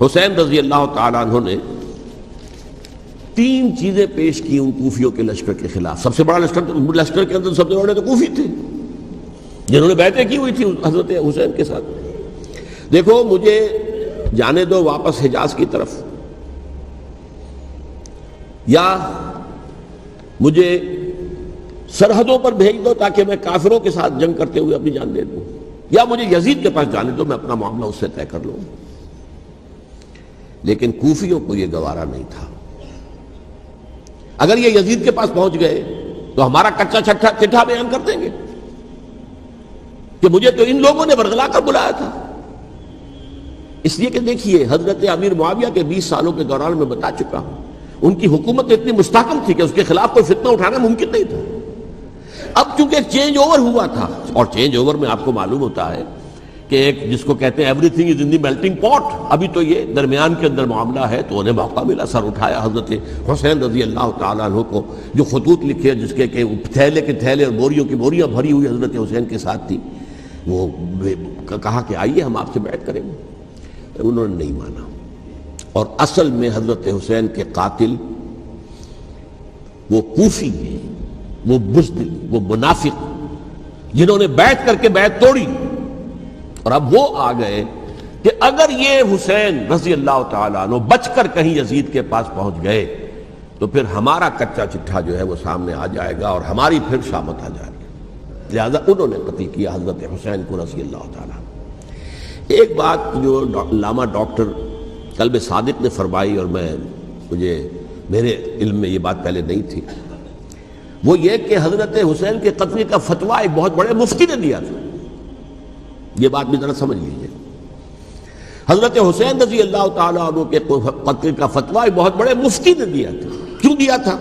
حسین رضی اللہ تعالیٰ عنہ نے 3 چیزیں پیش کی ان کوفیوں کے لشکر کے خلاف۔ سب سے بڑا لشکر کے اندر سب سے بڑے تو کوفی تھے جنہوں نے بیعتیں کی ہوئی تھی حضرت حسین کے ساتھ۔ دیکھو مجھے جانے دو واپس حجاز کی طرف، یا مجھے سرحدوں پر بھیج دو تاکہ میں کافروں کے ساتھ جنگ کرتے ہوئے اپنی جان دے دوں، یا مجھے یزید کے پاس جانے دو، میں اپنا معاملہ اس سے طے کر لوں۔ لیکن کوفیوں کو یہ گوارا نہیں تھا۔ اگر یہ یزید کے پاس پہنچ گئے تو ہمارا کچا چٹھا بیان کر دیں گے کہ مجھے تو ان لوگوں نے برگلا کر بلایا تھا۔ اس لیے کہ دیکھیے حضرت امیر معاویہ کے 20 سالوں کے دوران میں بتا چکا ہوں، ان کی حکومت اتنی مستحکم تھی کہ اس کے خلاف کوئی فتنہ اٹھانا ممکن نہیں تھا۔ اب چونکہ ایک چینج اوور ہوا تھا، اور چینج اوور میں آپ کو معلوم ہوتا ہے کہ ایک جس کو کہتے ہیں every thing is in the melting پاٹ، ابھی تو یہ درمیان کے اندر معاملہ ہے، تو انہیں موقع ملا، سر اٹھایا حضرت حسین رضی اللہ تعالیٰ عنہ کو، جو خطوط لکھے جس کے کہ تھیلے کے تھیلے اور بوریوں کی بوریاں بھری ہوئی حضرت حسین کے ساتھ تھی، وہ کہا کہ آئیے ہم آپ سے بیعت کریں گے۔ انہوں نے نہیں مانا، اور اصل میں حضرت حسین کے قاتل وہ کوفی ہیں، وہ بزدل، وہ منافق جنہوں نے بیعت کر کے بیعت توڑی، اور اب وہ آ گئے کہ اگر یہ حسین رضی اللہ تعالیٰ عنہ بچ کر کہیں یزید کے پاس پہنچ گئے تو پھر ہمارا کچا چٹھا جو ہے وہ سامنے آ جائے گا اور ہماری پھر شامت آ جائے گی۔ لہذا انہوں نے قتل کیا حضرت حسین کو رضی اللہ تعالیٰ۔ ایک بات جو علامہ ڈاکٹر قلب صادق نے فرمائی، اور مجھے میرے علم میں یہ بات پہلے نہیں تھی، وہ یہ کہ حضرت حسین کے قتل کا فتویٰ ایک بہت بڑے مفتی نے دیا تھا۔ یہ بات بھی ذرا سمجھ لیجیے، حضرت حسین رضی اللہ تعالیٰ عنہ کے قتل کا فتویٰ ایک بہت بڑے مفتی نے دیا تھا۔ کیوں دیا تھا؟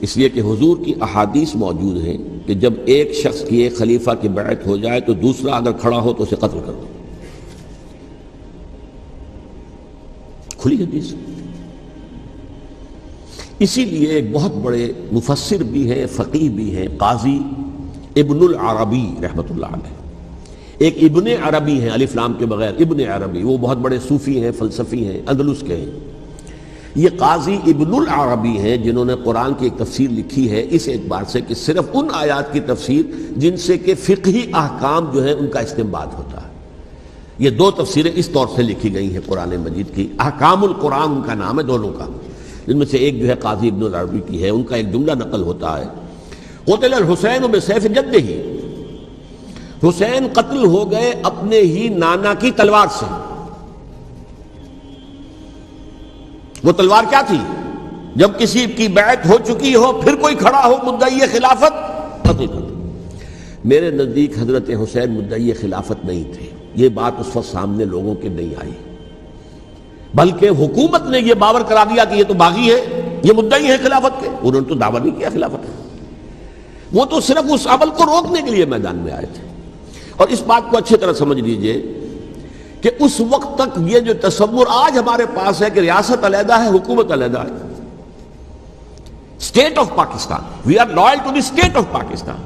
اس لیے کہ حضور کی احادیث موجود ہیں کہ جب ایک شخص کی ایک خلیفہ کی بیعت ہو جائے تو دوسرا اگر کھڑا ہو تو اسے قتل کر دو۔ کھلی حدیث. اسی لیے ایک بہت بڑے مفسر بھی ہیں، فقیہ بھی ہیں، قاضی ابن العربی رحمۃ اللہ علیہ. ایک ابن عربی ہیں الف لام کے بغیر، ابن عربی، وہ بہت بڑے صوفی ہیں، فلسفی ہیں، اندلس کے ہیں. یہ قاضی ابن العربی ہیں جنہوں نے قرآن کی ایک تفسیر لکھی ہے اس اعتبار سے کہ صرف ان آیات کی تفسیر جن سے کہ فقہی احکام جو ہیں ان کا استنباط ہوتا ہے. یہ دو تفسیریں اس طور سے لکھی گئی ہیں قرآن مجید کی. احکام القرآن ان کا نام ہے دونوں کا، جن میں سے ایک جو ہے قاضی ابن العربی کی ہے. ان کا ایک جملہ نقل ہوتا ہے، قتل الحسین بسیف جدہ، حسین قتل ہو گئے اپنے ہی نانا کی تلوار سے. وہ تلوار کیا تھی؟ جب کسی کی بیعت ہو چکی ہو پھر کوئی کھڑا ہو مدعی خلافت، قتل کر. میرے نزدیک حضرت حسین مدعی خلافت نہیں تھے. یہ بات اس وقت سامنے لوگوں کے نہیں آئی، بلکہ حکومت نے یہ باور کرا دیا کہ یہ تو باغی ہے، یہ مدعی ہے خلافت کے. انہوں نے تو دعویٰ نہیں کیا خلافت کا، وہ تو صرف اس عمل کو روکنے کے لیے میدان میں آئے تھے. اور اس بات کو اچھی طرح سمجھ لیجئے کہ اس وقت تک یہ جو تصور آج ہمارے پاس ہے کہ ریاست علیحدہ ہے، حکومت علیحدہ ہے. State of Pakistan, we are loyal to the state of Pakistan.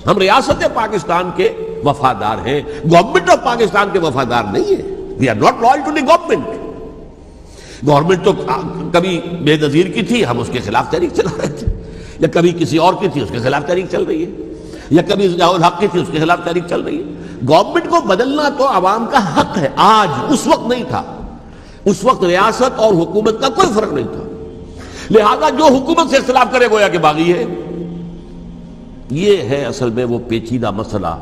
ہم ریاست پاکستان کے وفادار ہیں، گورنمنٹ آف پاکستان کے وفادار نہیں ہیں. We are not loyal to the government. Government تو کبھی بے نظیر کی تھی، ہم اس کے خلاف تحریک چلا رہے تھے، یا کبھی کسی اور کی تھی اس کے خلاف تحریک چل رہی ہے، یا کبھی ضیاء الحق کی تھی اس کے خلاف تحریک چل رہی ہے. گورنمنٹ کو بدلنا تو عوام کا حق ہے. آج اس وقت نہیں تھا. اس وقت ریاست اور حکومت کا کوئی فرق نہیں تھا. لہذا جو حکومت سے اختلاف کرے گویا کہ باغی ہے. یہ ہے اصل میں وہ پیچیدہ مسئلہ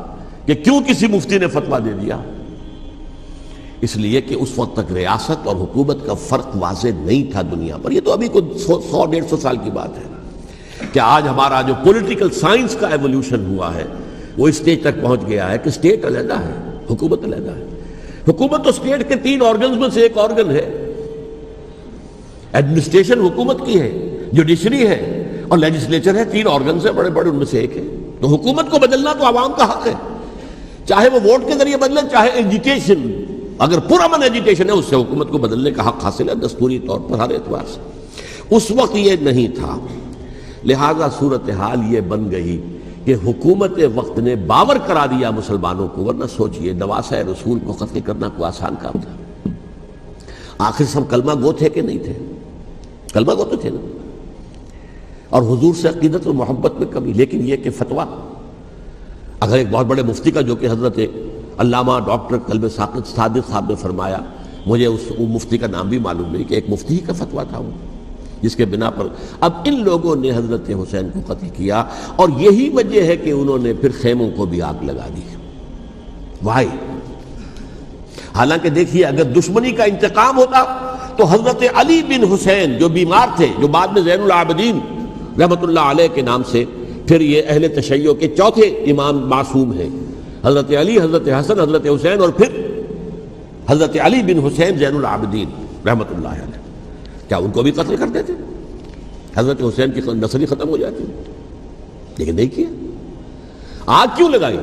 کہ کیوں کسی مفتی نے فتویٰ دے دیا. اس لیے کہ اس وقت تک ریاست اور حکومت کا فرق واضح نہیں تھا دنیا پر. یہ تو ابھی کوئی 100-150 سال کی بات ہے کہ آج ہمارا جو پولیٹیکل سائنس کا ایولیوشن ہوا ہے وہ اس اسٹیج تک پہنچ گیا ہے کہ اسٹیٹ علیحدہ ہے، حکومت علیحدہ ہے. حکومت تو اسٹیٹ کے 3 آرگنز میں سے ایک آرگن ہے. ایڈمنسٹریشن حکومت کی ہے، جوڈیشری ہے اور لیجسلیچر ہے. 3 آرگنز ہیں بڑے بڑے، ان میں سے ایک ہے. تو حکومت کو بدلنا تو عوام کا حق ہے، چاہے وہ ووٹ کے ذریعے بدلے چاہے ایجیٹیشن. اگر پرامن ایجیٹیشن ہے اس سے حکومت کو بدلنے کا حق حاصل ہے دستوری طور پر ہر اعتبار سے. اس وقت یہ نہیں تھا. لہذا صورتحال یہ بن گئی کہ حکومت وقت نے باور کرا دیا مسلمانوں کو. ورنہ سوچئے نواسۂ رسول کو قتل کرنا کوئی آسان کام تھا؟ آخر سب کلمہ گو تھے کہ نہیں تھے؟ کلمہ گو تو تھے نا، اور حضور سے عقیدت و محبت میں کمی. لیکن یہ کہ فتویٰ اگر ایک بہت بڑے مفتی کا، جو کہ حضرت علامہ ڈاکٹر قلب ساقط صادق صاحب نے فرمایا، مجھے اس مفتی کا نام بھی معلوم نہیں، کہ ایک مفتی ہی کا فتویٰ تھا وہ، جس کے بنا پر اب ان لوگوں نے حضرت حسین کو قتل کیا. اور یہی وجہ ہے کہ انہوں نے پھر خیموں کو بھی آگ لگا دی. وائی حالانکہ دیکھیے اگر دشمنی کا انتقام ہوتا تو حضرت علی بن حسین جو بیمار تھے، جو بعد میں زین العابدین رحمۃ اللہ علیہ کے نام سے پھر یہ اہل تشیع کے چوتھے امام معصوم ہیں، حضرت علی، حضرت حسن، حضرت حسین اور پھر حضرت علی بن حسین زین العابدین رحمۃ اللہ علیہ، کیا ان کو بھی قتل کر دیتے؟ حضرت حسین کی نسل ہی ختم ہو جاتی. لیکن نہیں کیا. آگ کیوں لگائی؟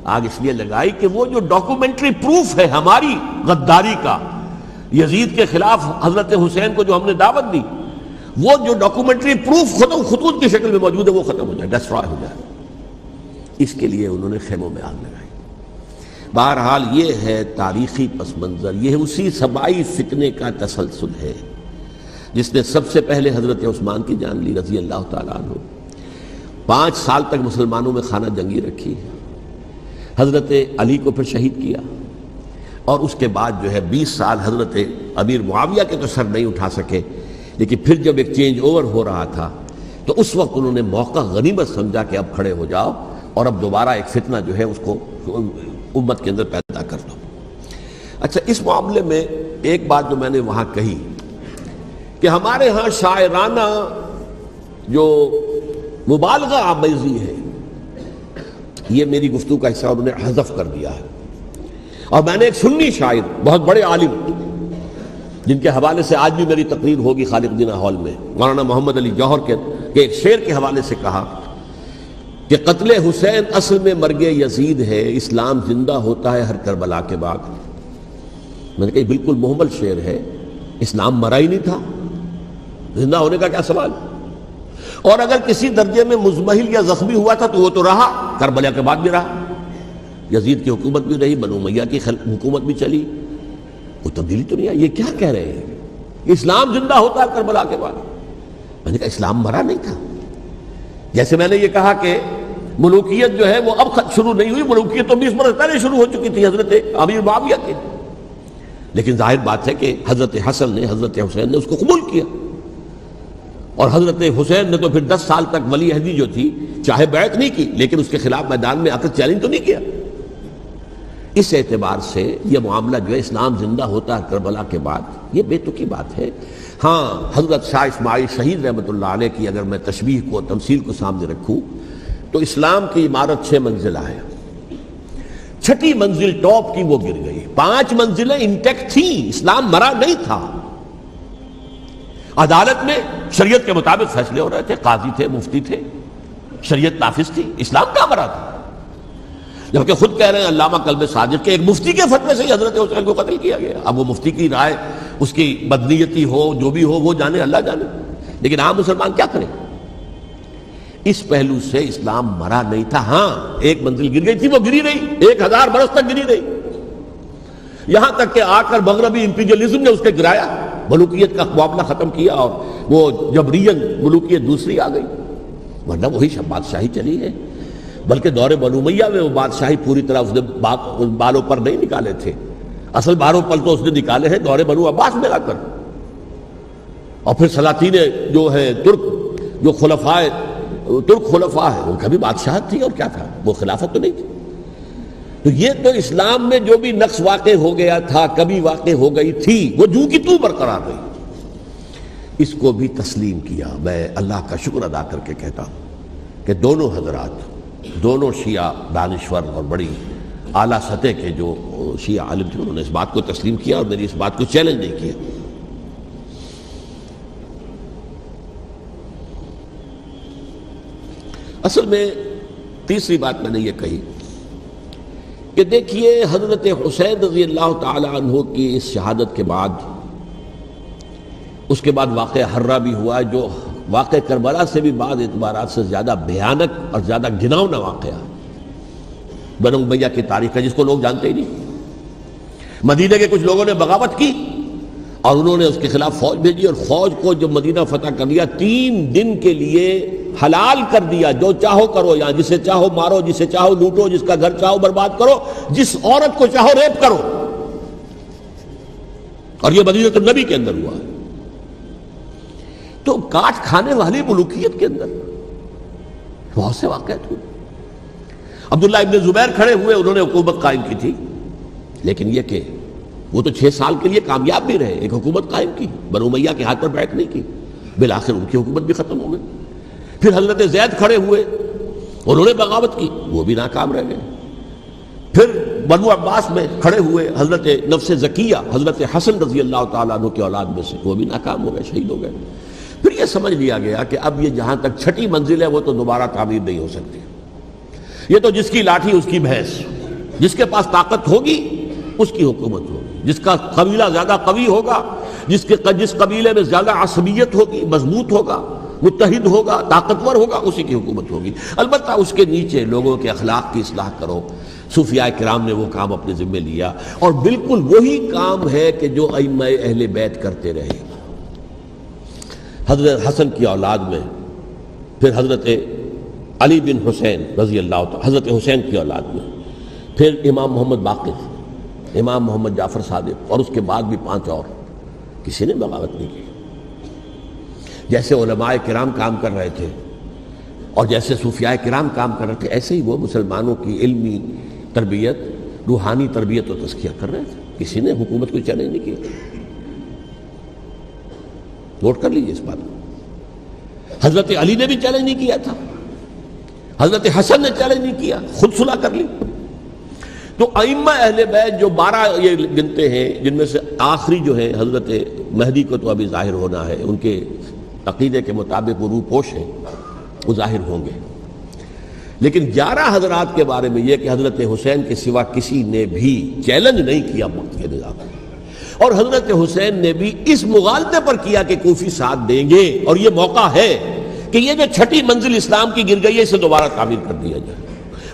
آگ اس لیے لگائی کہ وہ جو ڈاکومنٹری پروف ہے ہماری غداری کا یزید کے خلاف حضرت حسین کو جو ہم نے دعوت دی، وہ جو ڈاکومنٹری پروف خطوط کی شکل میں موجود ہے وہ ختم ہو جائے، ڈسٹرائے ہو جائے. اس کے لیے انہوں نے خیموں میں آگ لگائی. بہرحال یہ ہے تاریخی پس منظر. یہ اسی سبائی فتنے کا تسلسل ہے جس نے سب سے پہلے حضرت عثمان کی جان لی رضی اللہ تعالیٰ عنہ. 5 سال تک مسلمانوں میں خانہ جنگی رکھی، حضرت علی کو پھر شہید کیا، اور اس کے بعد جو ہے 20 سال حضرت امیر معاویہ کے تو سر نہیں اٹھا سکے. لیکن پھر جب ایک چینج اوور ہو رہا تھا تو اس وقت انہوں نے موقع غنیمت سمجھا کہ اب کھڑے ہو جاؤ اور اب دوبارہ ایک فتنہ جو ہے اس کو امت کے اندر پیدا کر دو. اچھا، اس معاملے میں ایک بات جو میں نے وہاں کہی کہ ہمارے ہاں شاعرانہ جو مبالغہ آمیزی ہے، یہ میری گفتگو کا حصہ انہوں نے حذف کر دیا ہے. اور میں نے ایک سنی شاعر، بہت بڑے عالم، جن کے حوالے سے آج بھی میری تقریر ہوگی خالق دینہ ہال میں، مولانا محمد علی جوہر کے ایک شعر کے حوالے سے کہا کہ قتل حسین اصل میں مرگ یزید ہے، اسلام زندہ ہوتا ہے ہر کربلا کے بعد. میں نے کہا بالکل محمل شعر ہے. اسلام مرا ہی نہیں تھا، زندہ ہونے کا کیا سوال؟ اور اگر کسی درجے میں مزمحل یا زخمی ہوا تھا تو وہ تو رہا، کربلا کے بعد بھی رہا، یزید کی حکومت بھی رہی، بنو امیہ کی حکومت بھی چلی، کوئی تبدیلی تو نہیں آئی۔ یہ کیا کہہ رہے ہیں؟ اسلام زندہ ہوتا ہے کربلا کے بعد؟ میں نے کہا اسلام مرا نہیں تھا۔ جیسے میں نے یہ کہا کہ ملوکیت جو ہے وہ اب شروع نہیں ہوئی، ملوکیت تو 20 برس پہلے شروع ہو چکی تھی حضرت امیر معاویہ کے، لیکن ظاہر بات ہے کہ حضرت حسن نے، حضرت حسین نے اس کو قبول کیا، اور حضرت حسین نے تو پھر 10 سال تک ولی عہدی جو تھی چاہے بیعت نہیں کی لیکن اس کے خلاف میدان میں آ کر چیلنج تو نہیں کیا۔ اس اعتبار سے یہ معاملہ جو ہے اسلام زندہ ہوتا ہے کربلا کے بعد، یہ بے تکی بات ہے۔ ہاں حضرت شاہ اسماعیل شہید رحمۃ اللہ علیہ کی اگر میں تشبیہ کو، تمثیل کو سامنے رکھوں تو اسلام کی عمارت 6 منزلہ ہے، 6ٹھی منزل ٹاپ کی وہ گر گئی، 5 منزلیں انٹیکٹ تھیں، اسلام مرا نہیں تھا۔ عدالت میں شریعت کے مطابق فیصلے ہو رہے تھے، قاضی تھے، مفتی تھے، شریعت نافذ تھی، اسلام کہاں مرا تھا؟ جبکہ خود کہہ رہے ہیں علامہ کلب صادق کے ایک مفتی کے فتوے سے ہی حضرت حسین کو قتل کیا گیا۔ اب وہ مفتی کی رائے، اس کی بدنیتی ہو، جو بھی ہو وہ جانے، اللہ جانے، لیکن عام مسلمان کیا کریں؟ اس پہلو سے اسلام مرا نہیں تھا۔ ہاں ایک منزل گر گئی تھی، وہ گری رہی، 1000 برس تک گری رہی، یہاں تک کہ آ کر مغربی امپیریلزم نے اس کے گرایا، ملوکیت کا معاملہ ختم کیا، اور وہ جبرین ملوکیت دوسری آ گئی، ورنہ وہی شب بادشاہی چلی ہے۔ بلکہ دور بنو امیہ میں وہ بادشاہی پوری طرح اس نے بالوں پر نہیں نکالے تھے، اصل بالوں پر تو اس نے نکالے ہیں دور بنو عباس میں آ کر، اور پھر سلاطین جو ہے ترک، جو ترک خلفاء ہے، ان کا بھی بادشاہت تھی، اور کیا تھا، وہ خلافت تو نہیں تھی۔ تو یہ تو اسلام میں جو بھی نقص واقع ہو گیا تھا، کبھی واقع ہو گئی تھی، وہ جو کی تو برقرار رہی، اس کو بھی تسلیم کیا۔ میں اللہ کا شکر ادا کر کے کہتا ہوں کہ دونوں حضرات، دونوں شیعہ دانشور اور بڑی اعلیٰ سطح کے جو شیعہ عالم تھے، انہوں نے اس بات کو تسلیم کیا اور میری اس بات کو چیلنج نہیں کیا۔ اصل میں تیسری بات میں نے یہ کہی کہ دیکھیے حضرت حسین رضی اللہ تعالی عنہ کی اس شہادت کے بعد، اس کے بعد واقعہ ہرہ بھی ہوا، جو واقع کربلا سے بھی بعض اعتبارات سے زیادہ بھیانک اور زیادہ گھناؤنا واقعہ بنو امیہ کی تاریخ ہے، جس کو لوگ جانتے ہی نہیں۔ مدینہ کے کچھ لوگوں نے بغاوت کی اور انہوں نے اس کے خلاف فوج بھیجی، اور فوج کو جب مدینہ فتح کر لیا، 3 دن کے لیے حلال کر دیا، جو چاہو کرو، یہاں جسے چاہو مارو، جسے چاہو لوٹو، جس کا گھر چاہو برباد کرو، جس عورت کو چاہو ریپ کرو، اور یہ مدینہ النبی کے اندر ہوا ہے۔ تو کاٹ کھانے والی ملوکیت کے اندر بہت سے واقعات ہوئے۔ عبداللہ ابن زبیر کھڑے ہوئے، انہوں نے حکومت قائم کی تھی، لیکن یہ کہ وہ تو 6 سال کے لیے کامیاب بھی رہے، ایک حکومت قائم کی، بنو امیہ کے ہاتھ پر بیعت نہیں کی، بالآخر ان کی حکومت بھی ختم ہو گئی۔ پھر حضرت زید کھڑے ہوئے، انہوں نے بغاوت کی، وہ بھی ناکام رہ گئے۔ پھر بنو عباس میں کھڑے ہوئے حضرت نفس زکیہ، حضرت حسن رضی اللہ تعالیٰ عنہ کے اولاد میں سے، وہ بھی ناکام ہو گئے، شہید ہو گئے۔ پھر یہ سمجھ لیا گیا کہ اب یہ جہاں تک 6ٹھی منزل ہے وہ تو دوبارہ تعمیر نہیں ہو سکتی، یہ تو جس کی لاٹھی اس کی بھینس، جس کے پاس طاقت ہوگی اس کی حکومت ہوگی، جس کا قبیلہ زیادہ قوی ہوگا، جس قبیلے میں زیادہ عصبیت ہوگی، مضبوط ہوگا، متحد ہوگا، طاقتور ہوگا، اسی کی حکومت ہوگی۔ البتہ اس کے نیچے لوگوں کے اخلاق کی اصلاح کرو۔ صوفیاء کرام نے وہ کام اپنے ذمے لیا، اور بالکل وہی کام ہے کہ جو ائمہ اہل بیت کرتے رہے۔ حضرت حسن کی اولاد میں پھر حضرت علی بن حسین رضی اللہ تعالی، حضرت حسین کی اولاد میں پھر امام محمد باقر، امام محمد جعفر صادق، اور اس کے بعد بھی 5 اور، کسی نے بغاوت نہیں کی۔ جیسے علماء کرام کام کر رہے تھے اور جیسے صوفیاء کرام کام کر رہے تھے، ایسے ہی وہ مسلمانوں کی علمی تربیت، روحانی تربیت و تزکیہ کر رہے تھے، کسی نے حکومت کو چیلنج نہیں کیا۔ نوٹ کر لیجیے اس بات کو۔ حضرت علی نے بھی چیلنج نہیں کیا تھا، حضرت حسن نے چیلنج نہیں کیا، خود صلح کر لی۔ تو ائمہ اہل بیت جو 12 یہ گنتے ہیں، جن میں سے آخری جو ہے حضرت مہدی کو تو ابھی ظاہر ہونا ہے، ان کے عقیدے کے مطابق وہ روح پوش ہیں، وہ ظاہر ہوں گے، لیکن 11 حضرات کے بارے میں یہ کہ حضرت حسین کے سوا کسی نے بھی چیلنج نہیں کیا وقت کے نظام، اور حضرت حسین نے بھی اس مغالطے پر کیا کہ کوفی ساتھ دیں گے، اور یہ موقع ہے کہ یہ جو چھٹی منزل اسلام کی گر گئی ہے اسے دوبارہ تعمیر کر دیا جائے۔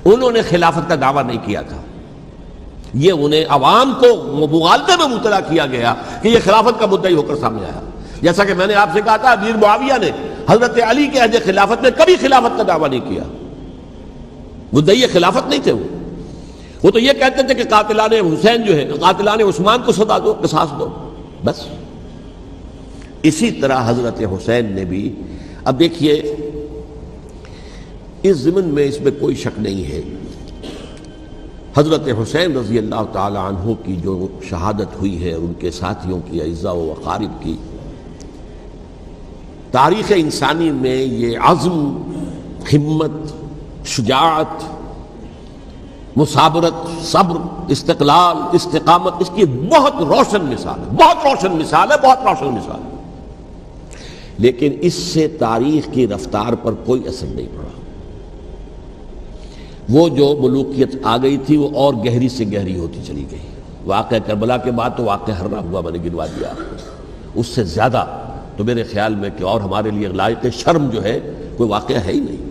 انہوں نے خلافت کا دعویٰ نہیں کیا تھا، یہ انہیں عوام کو مغالطے میں مبتلا کیا گیا کہ یہ خلافت کا مدعی ہو کر سامنے آیا۔ جیسا کہ میں نے آپ سے کہا تھا، امیر معاویہ نے حضرت علی کے عہد خلافت میں کبھی خلافت کا دعویٰ نہیں کیا، مدعی خلافت نہیں تھے وہ تو یہ کہتے تھے کہ قاتلان حسین جو ہے، قاتلان عثمان کو سزا دو، قصاص دو، بس۔ اسی طرح حضرت حسین نے بھی، اب دیکھیے اس ضمن میں اس میں کوئی شک نہیں ہے، حضرت حسین رضی اللہ تعالی عنہ کی جو شہادت ہوئی ہے، ان کے ساتھیوں کی، اعزاء و اقارب کی، تاریخ انسانی میں یہ عزم، ہمت، شجاعت، مثابرت، صبر، استقلال، استقامت، اس کی بہت روشن مثال ہے، بہت روشن مثال ہے، بہت روشن مثال ہے۔ لیکن اس سے تاریخ کی رفتار پر کوئی اثر نہیں پڑا۔ وہ جو ملوکیت آ گئی تھی وہ اور گہری سے گہری ہوتی چلی گئی۔ واقعہ کربلا کے بعد تو واقعہ ہررا ہوا، میں نے گنوا دیا آپ کو، اس سے زیادہ تو میرے خیال میں کہ اور ہمارے لیے لائق شرم جو ہے کوئی واقعہ ہے ہی نہیں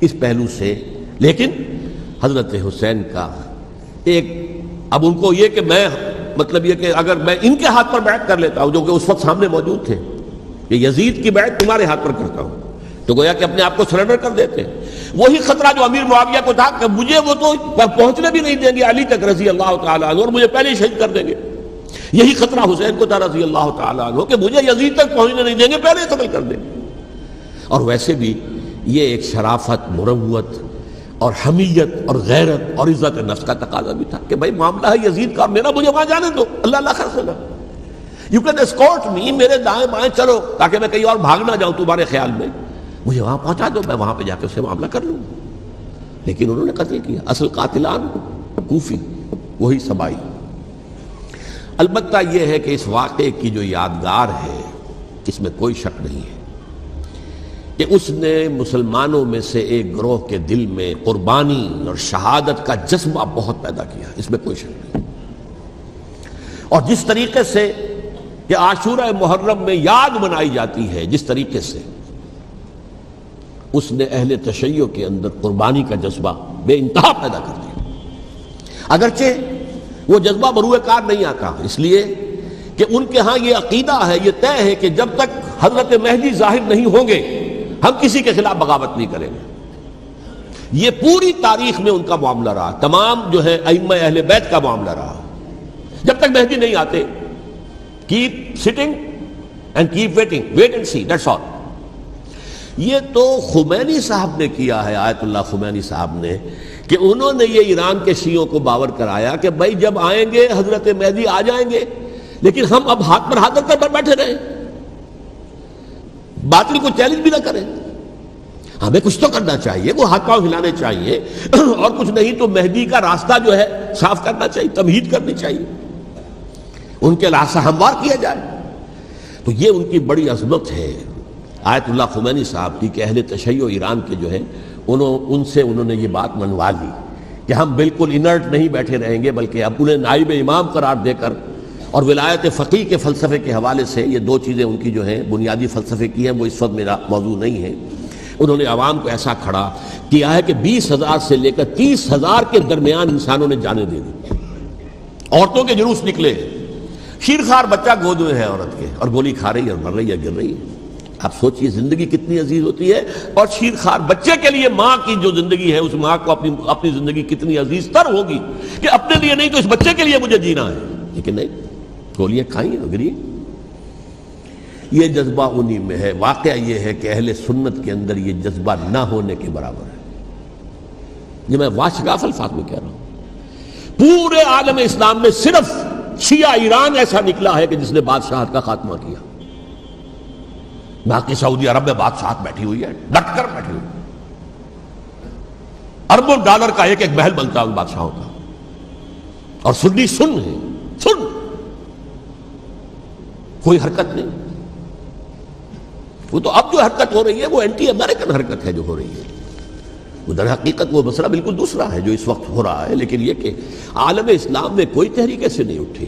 اس پہلو سے۔ لیکن حضرت حسین کا ایک، اب ان کو یہ کہ میں، مطلب یہ کہ اگر میں ان کے ہاتھ پر بیعت کر لیتا ہوں جو کہ اس وقت سامنے موجود تھے، کہ یزید کی بیعت تمہارے ہاتھ پر کرتا ہوں، تو گویا کہ اپنے آپ کو سرنڈر کر دیتے۔ وہی خطرہ جو امیر معاویہ کو تھا کہ مجھے وہ تو پہنچنے بھی نہیں دیں گے علی تک رضی اللہ تعالیٰ عنہ، اور مجھے پہلے ہی شہید کر دیں گے۔ یہی خطرہ حسین کو تھا رضی اللہ تعالیٰ عنہ کہ مجھے یزید تک پہنچنے نہیں دیں گے، پہلے ہی قتل کر دیں گے۔ اور ویسے بھی یہ ایک شرافت، مروت اور حمیت اور غیرت اور عزت نفس کا تقاضا بھی تھا کہ بھائی معاملہ ہے یزید کا، میرا مجھے وہاں جانے دو، اللہ اللہ خیر سے نہ، یو کین اسکورٹ می، میرے دائیں بائیں چلو تاکہ میں کہیں اور بھاگ نہ جاؤں تمہارے خیال میں، مجھے وہاں پہنچا دو، میں وہاں پہ جا کے اسے معاملہ کر لوں۔ لیکن انہوں نے قتل کیا، اصل قاتلان کوفی، وہی سبائی۔ البتہ یہ ہے کہ اس واقعے کی جو یادگار ہے اس میں کوئی شک نہیں ہے کہ اس نے مسلمانوں میں سے ایک گروہ کے دل میں قربانی اور شہادت کا جذبہ بہت پیدا کیا، اس میں کوئی شک نہیں۔ اور جس طریقے سے کہ عاشورہ محرم میں یاد منائی جاتی ہے، جس طریقے سے اس نے اہل تشیع کے اندر قربانی کا جذبہ بے انتہا پیدا کر دیا، اگرچہ وہ جذبہ بروئے کار نہیں آتا، اس لیے کہ ان کے ہاں یہ عقیدہ ہے، یہ طے ہے کہ جب تک حضرت مہدی ظاہر نہیں ہوں گے ہم کسی کے خلاف بغاوت نہیں کریں گے۔ یہ پوری تاریخ میں ان کا معاملہ رہا، تمام جو ہے ائمہ اہل بیت کا معاملہ رہا، جب تک مہدی نہیں آتے keep sitting and keep waiting, wait and see, that's all. یہ تو خمینی صاحب نے کیا ہے، آیت اللہ خمینی صاحب نے، کہ انہوں نے یہ ایران کے شیعوں کو باور کرایا کہ بھائی جب آئیں گے حضرت مہدی آ جائیں گے، لیکن ہم اب ہاتھ پر ہاتھ رکھ کر بیٹھے رہیں، باطل کو چیلنج بھی نہ کریں، ہمیں کچھ تو کرنا چاہیے، وہ ہاتھ پاؤں ہلانے چاہیے، اور کچھ نہیں تو مہدی کا راستہ جو ہے صاف کرنا چاہیے، تمہید کرنی چاہیے، ان کے راستہ ہموار کیا جائے۔ تو یہ ان کی بڑی عظمت ہے آیت اللہ خمینی صاحب کی کہ اہل تشیع ایران کے جو ہے ان سے انہوں نے یہ بات منوا لی کہ ہم بالکل انرٹ نہیں بیٹھے رہیں گے، بلکہ اب انہیں نائب امام قرار دے کر اور ولایت فقیہ کے فلسفے کے حوالے سے، یہ دو چیزیں ان کی جو ہیں بنیادی فلسفے کی ہیں، وہ اس وقت میرا موضوع نہیں ہے، انہوں نے عوام کو ایسا کھڑا کیا ہے کہ 20,000 سے لے کر 30,000 کے درمیان انسانوں نے جانیں دے دی، عورتوں کے جلوس نکلے، شیرخوار بچہ گود میں ہے عورت کے، اور گولی کھا رہی ہے اور مر رہی ہے، گر رہی ہے۔ آپ سوچئے زندگی کتنی عزیز ہوتی ہے، اور شیرخوار بچے کے لیے ماں کی جو زندگی ہے، اس ماں کو اپنی زندگی کتنی عزیز تر ہوگی کہ اپنے لیے نہیں تو اس بچے کے لیے مجھے جینا ہے، لیکن نہیں، گولیاں کھائیں گری۔ یہ جذبہ انہی میں ہے۔ واقعہ یہ ہے کہ اہل سنت کے اندر یہ جذبہ نہ ہونے کے برابر ہے، یہ میں واشگاف الفاظ میں کہہ رہا ہوں۔ پورے عالم اسلام میں صرف شیعہ ایران ایسا نکلا ہے کہ جس نے بادشاہت کا خاتمہ کیا، باقی سعودی عرب میں بادشاہت بیٹھی ہوئی ہے، ڈٹ کر بیٹھی ہوئی، اربوں ڈالر کا ایک ایک محل بنتا ہے ان بادشاہوں کا، اور سنی سن ہے، سن، کوئی حرکت نہیں۔ وہ تو اب جو حرکت ہو رہی ہے وہ اینٹی امریکن حرکت ہے جو ہو رہی ہے، در حقیقت وہ مسئلہ بالکل دوسرا ہے جو اس وقت ہو رہا ہے، لیکن یہ کہ عالم اسلام میں کوئی تحریک ایسے نہیں اٹھی.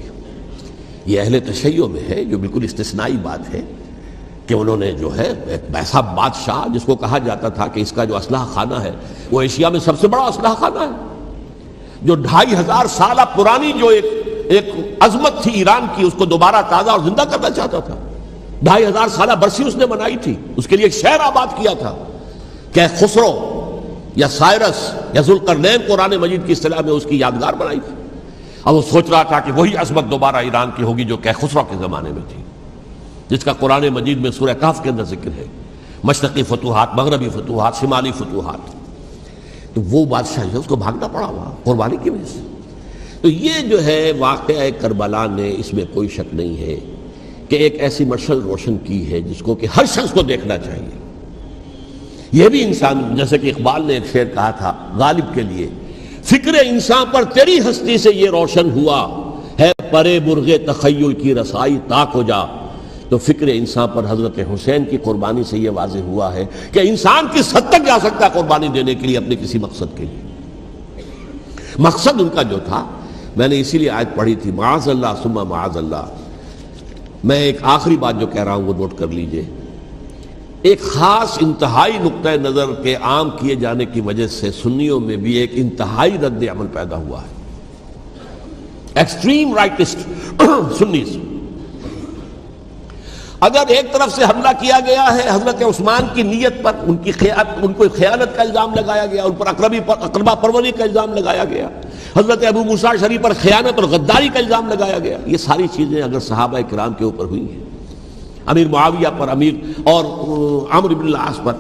یہ اہل تشیع میں ہے جو بالکل استثنائی بات ہے کہ انہوں نے جو ہے ایک ایسا بادشاہ جس کو کہا جاتا تھا کہ اس کا جو اسلحہ خانہ ہے وہ ایشیا میں سب سے بڑا اسلحہ خانہ ہے، جو 2500 سالہ پرانی جو ایک عظمت تھی ایران کی، اس کو دوبارہ تازہ اور زندہ کرنا چاہتا تھا. 2500 سالہ برسی اس نے منائی تھی، اس کے لیے ایک شہر آباد کیا تھا کہ خسرو یا سائرس یا ذوالقرنین قرآن مجید کی اصطلاح میں اس کی یادگار بنائی تھی. اب وہ سوچ رہا تھا کہ وہی عظمت دوبارہ ایران کی ہوگی جو کہ خسرو کے زمانے میں تھی، جس کا قرآن مجید میں سورہ کہف کے اندر ذکر ہے، مشرقی فتوحات، مغربی فتوحات، شمالی فتوحات. تو وہ بادشاہ جو ہے اس کو بھاگنا پڑا ہوا قربانی کی وجہ سے. تو یہ جو ہے واقعہ کربلا نے، اس میں کوئی شک نہیں ہے کہ ایک ایسی مشعل روشن کی ہے جس کو کہ ہر شخص کو دیکھنا چاہیے. یہ بھی انسان، جیسے کہ اقبال نے ایک شعر کہا تھا غالب کے لیے، فکر انسان پر تیری ہستی سے یہ روشن ہوا ہے، پرے برغ تخیل کی رسائی تاک ہو جا. تو فکر انسان پر حضرت حسین کی قربانی سے یہ واضح ہوا ہے کہ انسان کس حد تک جا سکتا ہے قربانی دینے کے لیے اپنے کسی مقصد کے لیے. مقصد ان کا جو تھا، میں نے اسی لیے آیت پڑھی تھی، معاذ اللہ ثم معاذ اللہ. میں ایک آخری بات جو کہہ رہا ہوں وہ نوٹ کر لیجئے. ایک خاص انتہائی نقطہ نظر کے عام کیے جانے کی وجہ سے سنیوں میں بھی ایک انتہائی رد عمل پیدا ہوا ہے. Extreme rightist سنیز. اگر ایک طرف سے حملہ کیا گیا ہے حضرت عثمان کی نیت پر، ان کو خیانت کا الزام لگایا گیا، ان پر اقربا پروری کا الزام لگایا گیا، حضرت ابو موسیٰ شریف پر خیانت اور غداری کا الزام لگایا گیا. یہ ساری چیزیں اگر صحابہ کرام کے اوپر ہوئی ہیں، امیر معاویہ پر، امیر اور عمرو بن العاص پر،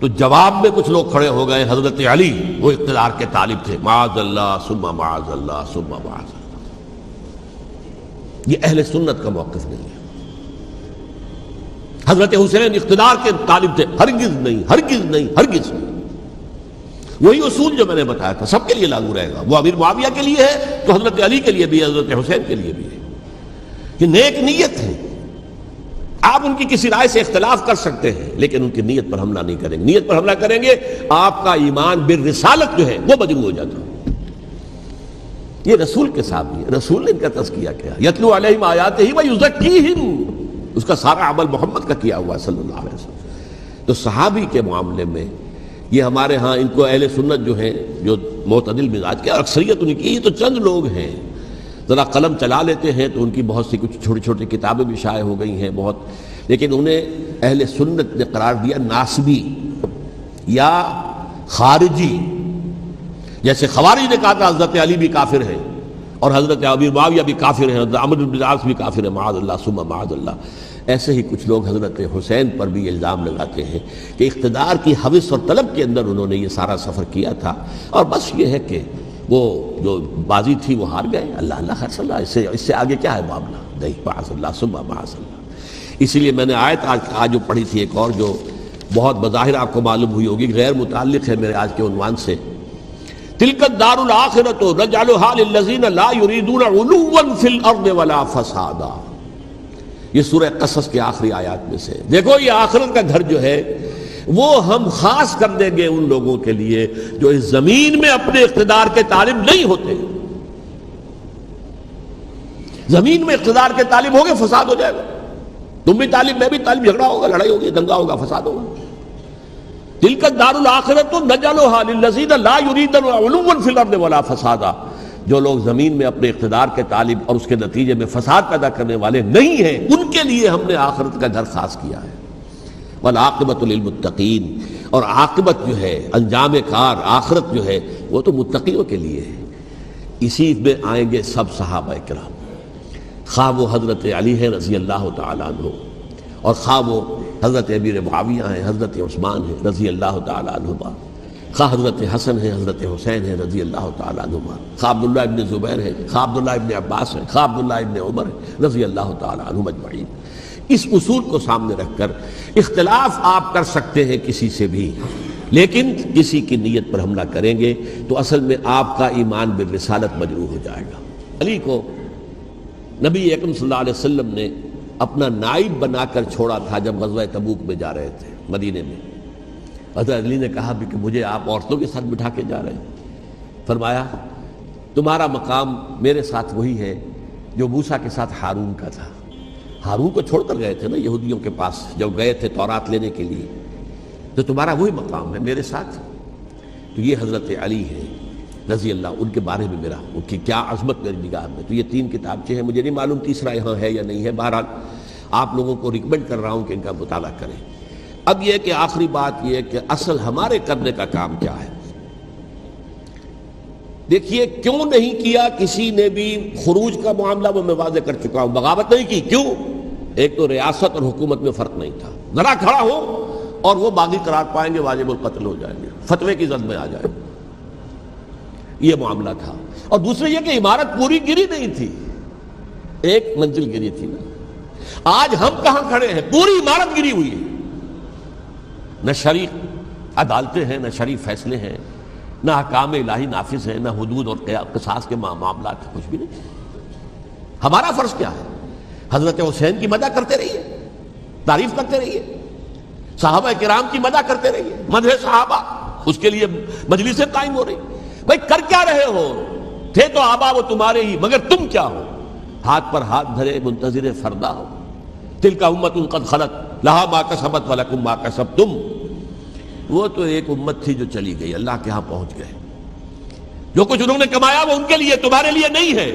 تو جواب میں کچھ لوگ کھڑے ہو گئے. حضرت علی وہ اقتدار کے طالب تھے، معاذ اللہ ثم معاذ اللہ ثم معاذ اللہ. یہ اہل سنت کا موقف نہیں ہے. حضرت حسین اقتدار کے طالب تھے، ہرگز نہیں، ہرگز نہیں، ہرگز نہیں. وہی اصول جو میں نے بتایا تھا سب کے لیے لاگو رہے گا. وہ امیر معاویہ کے لیے ہے تو حضرت علی کے لیے بھی ہے، حضرت حسین کے لیے بھی ہے. کہ نیک نیت ہے، آپ ان کی کسی رائے سے اختلاف کر سکتے ہیں لیکن ان کی نیت پر حملہ نہیں کریں گے. نیت پر حملہ کریں گے آپ کا ایمان بالرسالت جو ہے وہ مجروح ہو جاتا ہے. یہ رسول کے ساتھ بھی ہے. رسول نے ان کا تزکیہ کیا، یتلو علیہم آیاتہ ویزکیہم، اس کا سارا عمل محمد کا کیا ہوا ہے صلی اللہ علیہ وسلم. تو صحابی کے معاملے میں یہ ہمارے ہاں ان کو اہل سنت جو ہیں جو معتدل مزاج کے، اور اکثریت ان کی، یہ تو چند لوگ ہیں ذرا قلم چلا لیتے ہیں تو ان کی بہت سی کچھ چھوٹی چھوٹی کتابیں بھی شائع ہو گئی ہیں بہت، لیکن انہیں اہل سنت نے قرار دیا ناسبی یا خارجی. جیسے خوارج نے کہا تھا حضرت علی بھی کافر ہیں اور حضرت امیر معاویہ بھی کافر ہیں، حضرت عمرو بن العاص بھی کافر ہیں، معاذ اللہ ثم معاذ اللہ. ایسے ہی کچھ لوگ حضرت حسین پر بھی الزام لگاتے ہیں کہ اقتدار کی ہوس اور طلب کے اندر انہوں نے یہ سارا سفر کیا تھا، اور بس یہ ہے کہ وہ جو بازی تھی وہ ہار گئے. اللہ اللہ خیر صلی اللہ، اس سے آگے کیا ہے معاملہ؟ نہیں، معاذ اللہ ثم معاذ اللہ. اسی لیے میں نے آیت آج جو پڑھی تھی ایک اور جو بہت بظاہر آپ کو معلوم ہوئی ہوگی، غیر متعلق ہے میرے آج کے عنوان سے، تلک الدار الآخرۃ نجعلھا للذین لا یریدون علوا فی الارض ولا فسادا. یہ سورہ قصص کے آخری آیات میں سے. دیکھو یہ آخرت کا گھر جو ہے وہ ہم خاص کر دیں گے ان لوگوں کے لیے جو اس زمین میں اپنے اقتدار کے طالب نہیں ہوتے. زمین میں اقتدار کے طالب ہوگے فساد ہو جائے گا. تم بھی طالب، میں بھی طالب، جھگڑا ہوگا، لڑائی ہوگی، دنگا ہوگا، فساد ہوگا. تلک الدار الآخرۃ نجعلھا للذین لا یریدون علوا فی الارض ولا فسادا. جو لوگ زمین میں اپنے اقتدار کے طالب اور اس کے نتیجے میں فساد پیدا کرنے والے نہیں ہیں، ان کے لیے ہم نے آخرت کا گھر خاص کیا ہے. والعاقبۃ للمتقین، اور عاقبت جو ہے، انجام کار، آخرت جو ہے وہ تو متقیوں کے لیے ہے. اسی میں آئیں گے سب صحابہ کرام، خواہ وہ حضرت علی ہیں رضی اللہ تعالیٰ عنہ، اور خواہ وہ حضرت امیر معاویہ ہیں، حضرت عثمان ہیں رضی اللہ تعالیٰ عنہما، خواہ حضرت حسن ہیں، حضرت حسین ہیں رضی اللہ تعالیٰ عنہما، خواہ عبداللہ ابن زبیر ہیں، خواہ عبداللہ ابن عباس ہیں، خواہ عبداللہ ابن عمر ہیں رضی اللہ تعالیٰ عنہم اجمعین. اس اصول کو سامنے رکھ کر اختلاف آپ کر سکتے ہیں کسی سے بھی، لیکن کسی کی نیت پر حملہ کریں گے تو اصل میں آپ کا ایمان بالرسالت مجروح ہو جائے گا. علی کو نبی اکرم صلی اللہ علیہ وسلم نے اپنا نائب بنا کر چھوڑا تھا جب غزوہ تبوک میں جا رہے تھے مدینے میں. حضرت علی نے کہا بھی کہ مجھے آپ عورتوں کے ساتھ بٹھا کے جا رہے ہیں؟ فرمایا تمہارا مقام میرے ساتھ وہی ہے جو موسیٰ کے ساتھ ہارون کا تھا. ہارون کو چھوڑ کر گئے تھے نا یہودیوں کے پاس جب گئے تھے تورات لینے کے لیے، تو تمہارا وہی مقام ہے میرے ساتھ. تو یہ حضرت علی ہے رضی اللہ، ان کے بارے میں میرا ان کی کیا عظمت میری نگاہ میں. تو یہ 3 کتابچے ہیں، مجھے نہیں معلوم تیسرا یہاں ہے یا نہیں ہے، بہرحال آپ لوگوں کو ریکمینڈ کر رہا ہوں کہ ان کا مطالعہ کریں. اب یہ کہ آخری بات یہ کہ اصل ہمارے کرنے کا کام کیا ہے. دیکھیے کیوں نہیں کیا کسی نے بھی خروج کا معاملہ، وہ میں واضح کر چکا ہوں. بغاوت نہیں کی، کیوں؟ ایک تو ریاست اور حکومت میں فرق نہیں تھا. ذرا کھڑا ہو اور وہ باغی قرار پائیں گے، واجب القتل ہو جائیں گے، فتوے کی زد میں آ جائیں گے. یہ معاملہ تھا. اور دوسرے یہ کہ عمارت پوری گری نہیں تھی، ایک منزل گری تھی نا. آج ہم کہاں کھڑے ہیں؟ پوری عمارت گری ہوئی ہے. نہ شرعی عدالتیں ہیں، نہ شرعی فیصلے ہیں، نہ احکام الہی نافذ ہیں، نہ حدود اور قصاص کے معاملات، کچھ بھی نہیں. ہمارا فرض کیا ہے؟ حضرت حسین کی مدح کرتے رہیے، تعریف کرتے رہیے، صحابہ کرام کی مدح کرتے رہیے، مدح صحابہ، اس کے لیے مجلسیں قائم ہو رہی. بھائی کر کیا رہے ہو؟ تھے تو آبا وہ تمہارے ہی، مگر تم کیا ہو؟ ہاتھ پر ہاتھ دھرے منتظر فردا ہو. تلک امت قد خلت لہا ما کسبت ولکم ما کسبتم. وہ تو ایک امت تھی جو چلی گئی، اللہ کے ہاں پہنچ گئے. جو کچھ انہوں نے کمایا وہ ان کے لیے، تمہارے لیے نہیں ہے.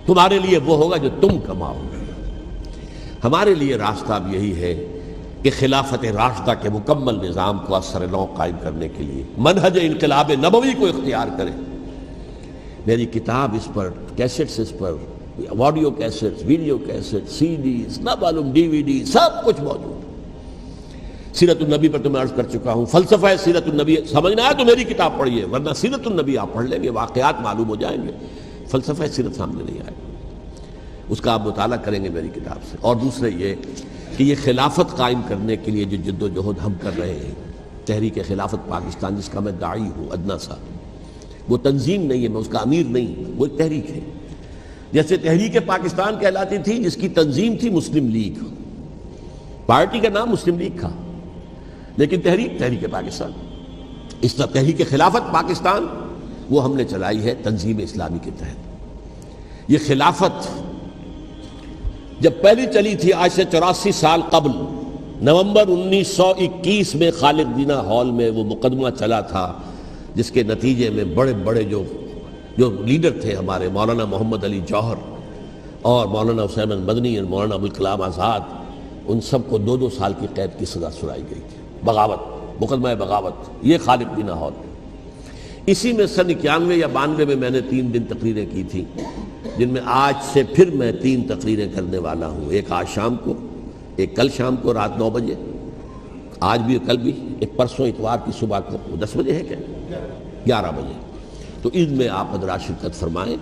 تمہارے لیے وہ ہوگا جو تم کماؤ گے. ہمارے لیے راستہ اب یہی ہے کہ خلافت راشدہ کے مکمل نظام کو اثر نو قائم کرنے کے لیے منہج انقلاب نبوی کو اختیار کریں. میری کتاب اس پر، کیسٹس اس پر، آڈیو کیسٹس، ویڈیو کیسٹس، سی ڈیز، نہ معلوم ڈی وی ڈی، سب کچھ موجود. سیرت النبی پر تو میں عرض کر چکا ہوں. فلسفہ سیرت النبی سمجھنا ہے تو میری کتاب پڑھیے، ورنہ سیرت النبی آپ پڑھ لیں گے، واقعات معلوم ہو جائیں گے، فلسفہ سیرت سامنے نہیں آئے. اس کا آپ مطالعہ کریں گے میری کتاب سے. اور دوسرے یہ کہ یہ خلافت قائم کرنے کے لیے جو جد و جہد ہم کر رہے ہیں، تحریک خلافت پاکستان جس کا میں داعی ہوں ادنا سا، وہ تنظیم نہیں ہے، میں اس کا امیر نہیں، وہ ایک تحریک ہے. جیسے تحریک پاکستان کہلاتی تھی جس کی تنظیم تھی مسلم لیگ، پارٹی کا نام مسلم لیگ تھا، لیکن تحریک پاکستان. اس طرح تحریک خلافت پاکستان وہ ہم نے چلائی ہے تنظیم اسلامی کے تحت. یہ خلافت جب پہلی چلی تھی آج سے 84 سال قبل، نومبر 1921 میں خالد دینا ہال میں وہ مقدمہ چلا تھا، جس کے نتیجے میں بڑے بڑے جو لیڈر تھے ہمارے، مولانا محمد علی جوہر اور مولانا حسین مدنی اور مولانا ابوالکلام آزاد، ان سب کو 2 سال کی قید کی سزا سنائی گئی تھی. بغاوت، مقدمہ بغاوت، یہ خالد دینا ہال. اسی میں سن 91 یا 92 میں نے 3 دن تقریریں کی تھیں، جن میں آج سے پھر میں 3 تقریریں کرنے والا ہوں. ایک آج شام کو، ایک کل شام کو رات 9 بجے، آج بھی کل بھی، ایک پرسوں اتوار کی صبح کو 10 بجے ہے کیا 11 بجے. تو ان میں آپ حضرات شرکت فرمائیں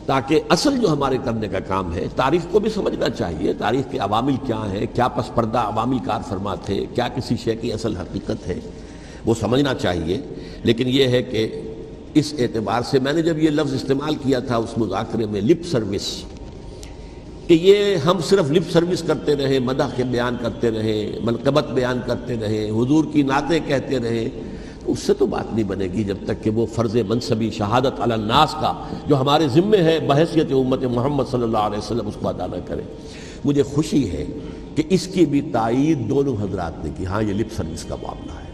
تاکہ اصل جو ہمارے کرنے کا کام ہے، تاریخ کو بھی سمجھنا چاہیے، تاریخ کے عوامل کیا ہیں، کیا پس پردہ عوامل کار فرما تھے، کیا کسی شے کی اصل حقیقت ہے، وہ سمجھنا چاہیے. لیکن یہ ہے کہ اس اعتبار سے میں نے جب یہ لفظ استعمال کیا تھا اس مذاکرے میں، لپ سروس، کہ یہ ہم صرف لپ سروس کرتے رہے، مدح کے بیان کرتے رہے، منقبت بیان کرتے رہے، حضور کی نعتیں کہتے رہے، اس سے تو بات نہیں بنے گی جب تک کہ وہ فرض منصبی شہادت علی الناس کا جو ہمارے ذمے ہے بحیثیت امت محمد صلی اللہ علیہ وسلم اس کو ادا نہ کرے. مجھے خوشی ہے کہ اس کی بھی تائید دونوں حضرات نے کی. ہاں یہ لپ سروس کا معاملہ ہے.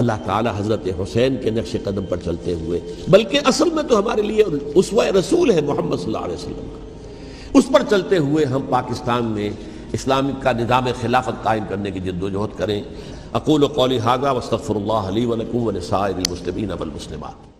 اللہ تعالی حضرت حسین کے نقش قدم پر چلتے ہوئے، بلکہ اصل میں تو ہمارے لیے اسوہ رسول ہے محمد صلی اللہ علیہ وسلم کا، اس پر چلتے ہوئے ہم پاکستان میں اسلام کا نظام خلافت قائم کرنے کی جد و جہد کریں. اقول قولی ھذا واستغفر اللہ لی ولکم ولسائر المسلمین والمسلمات.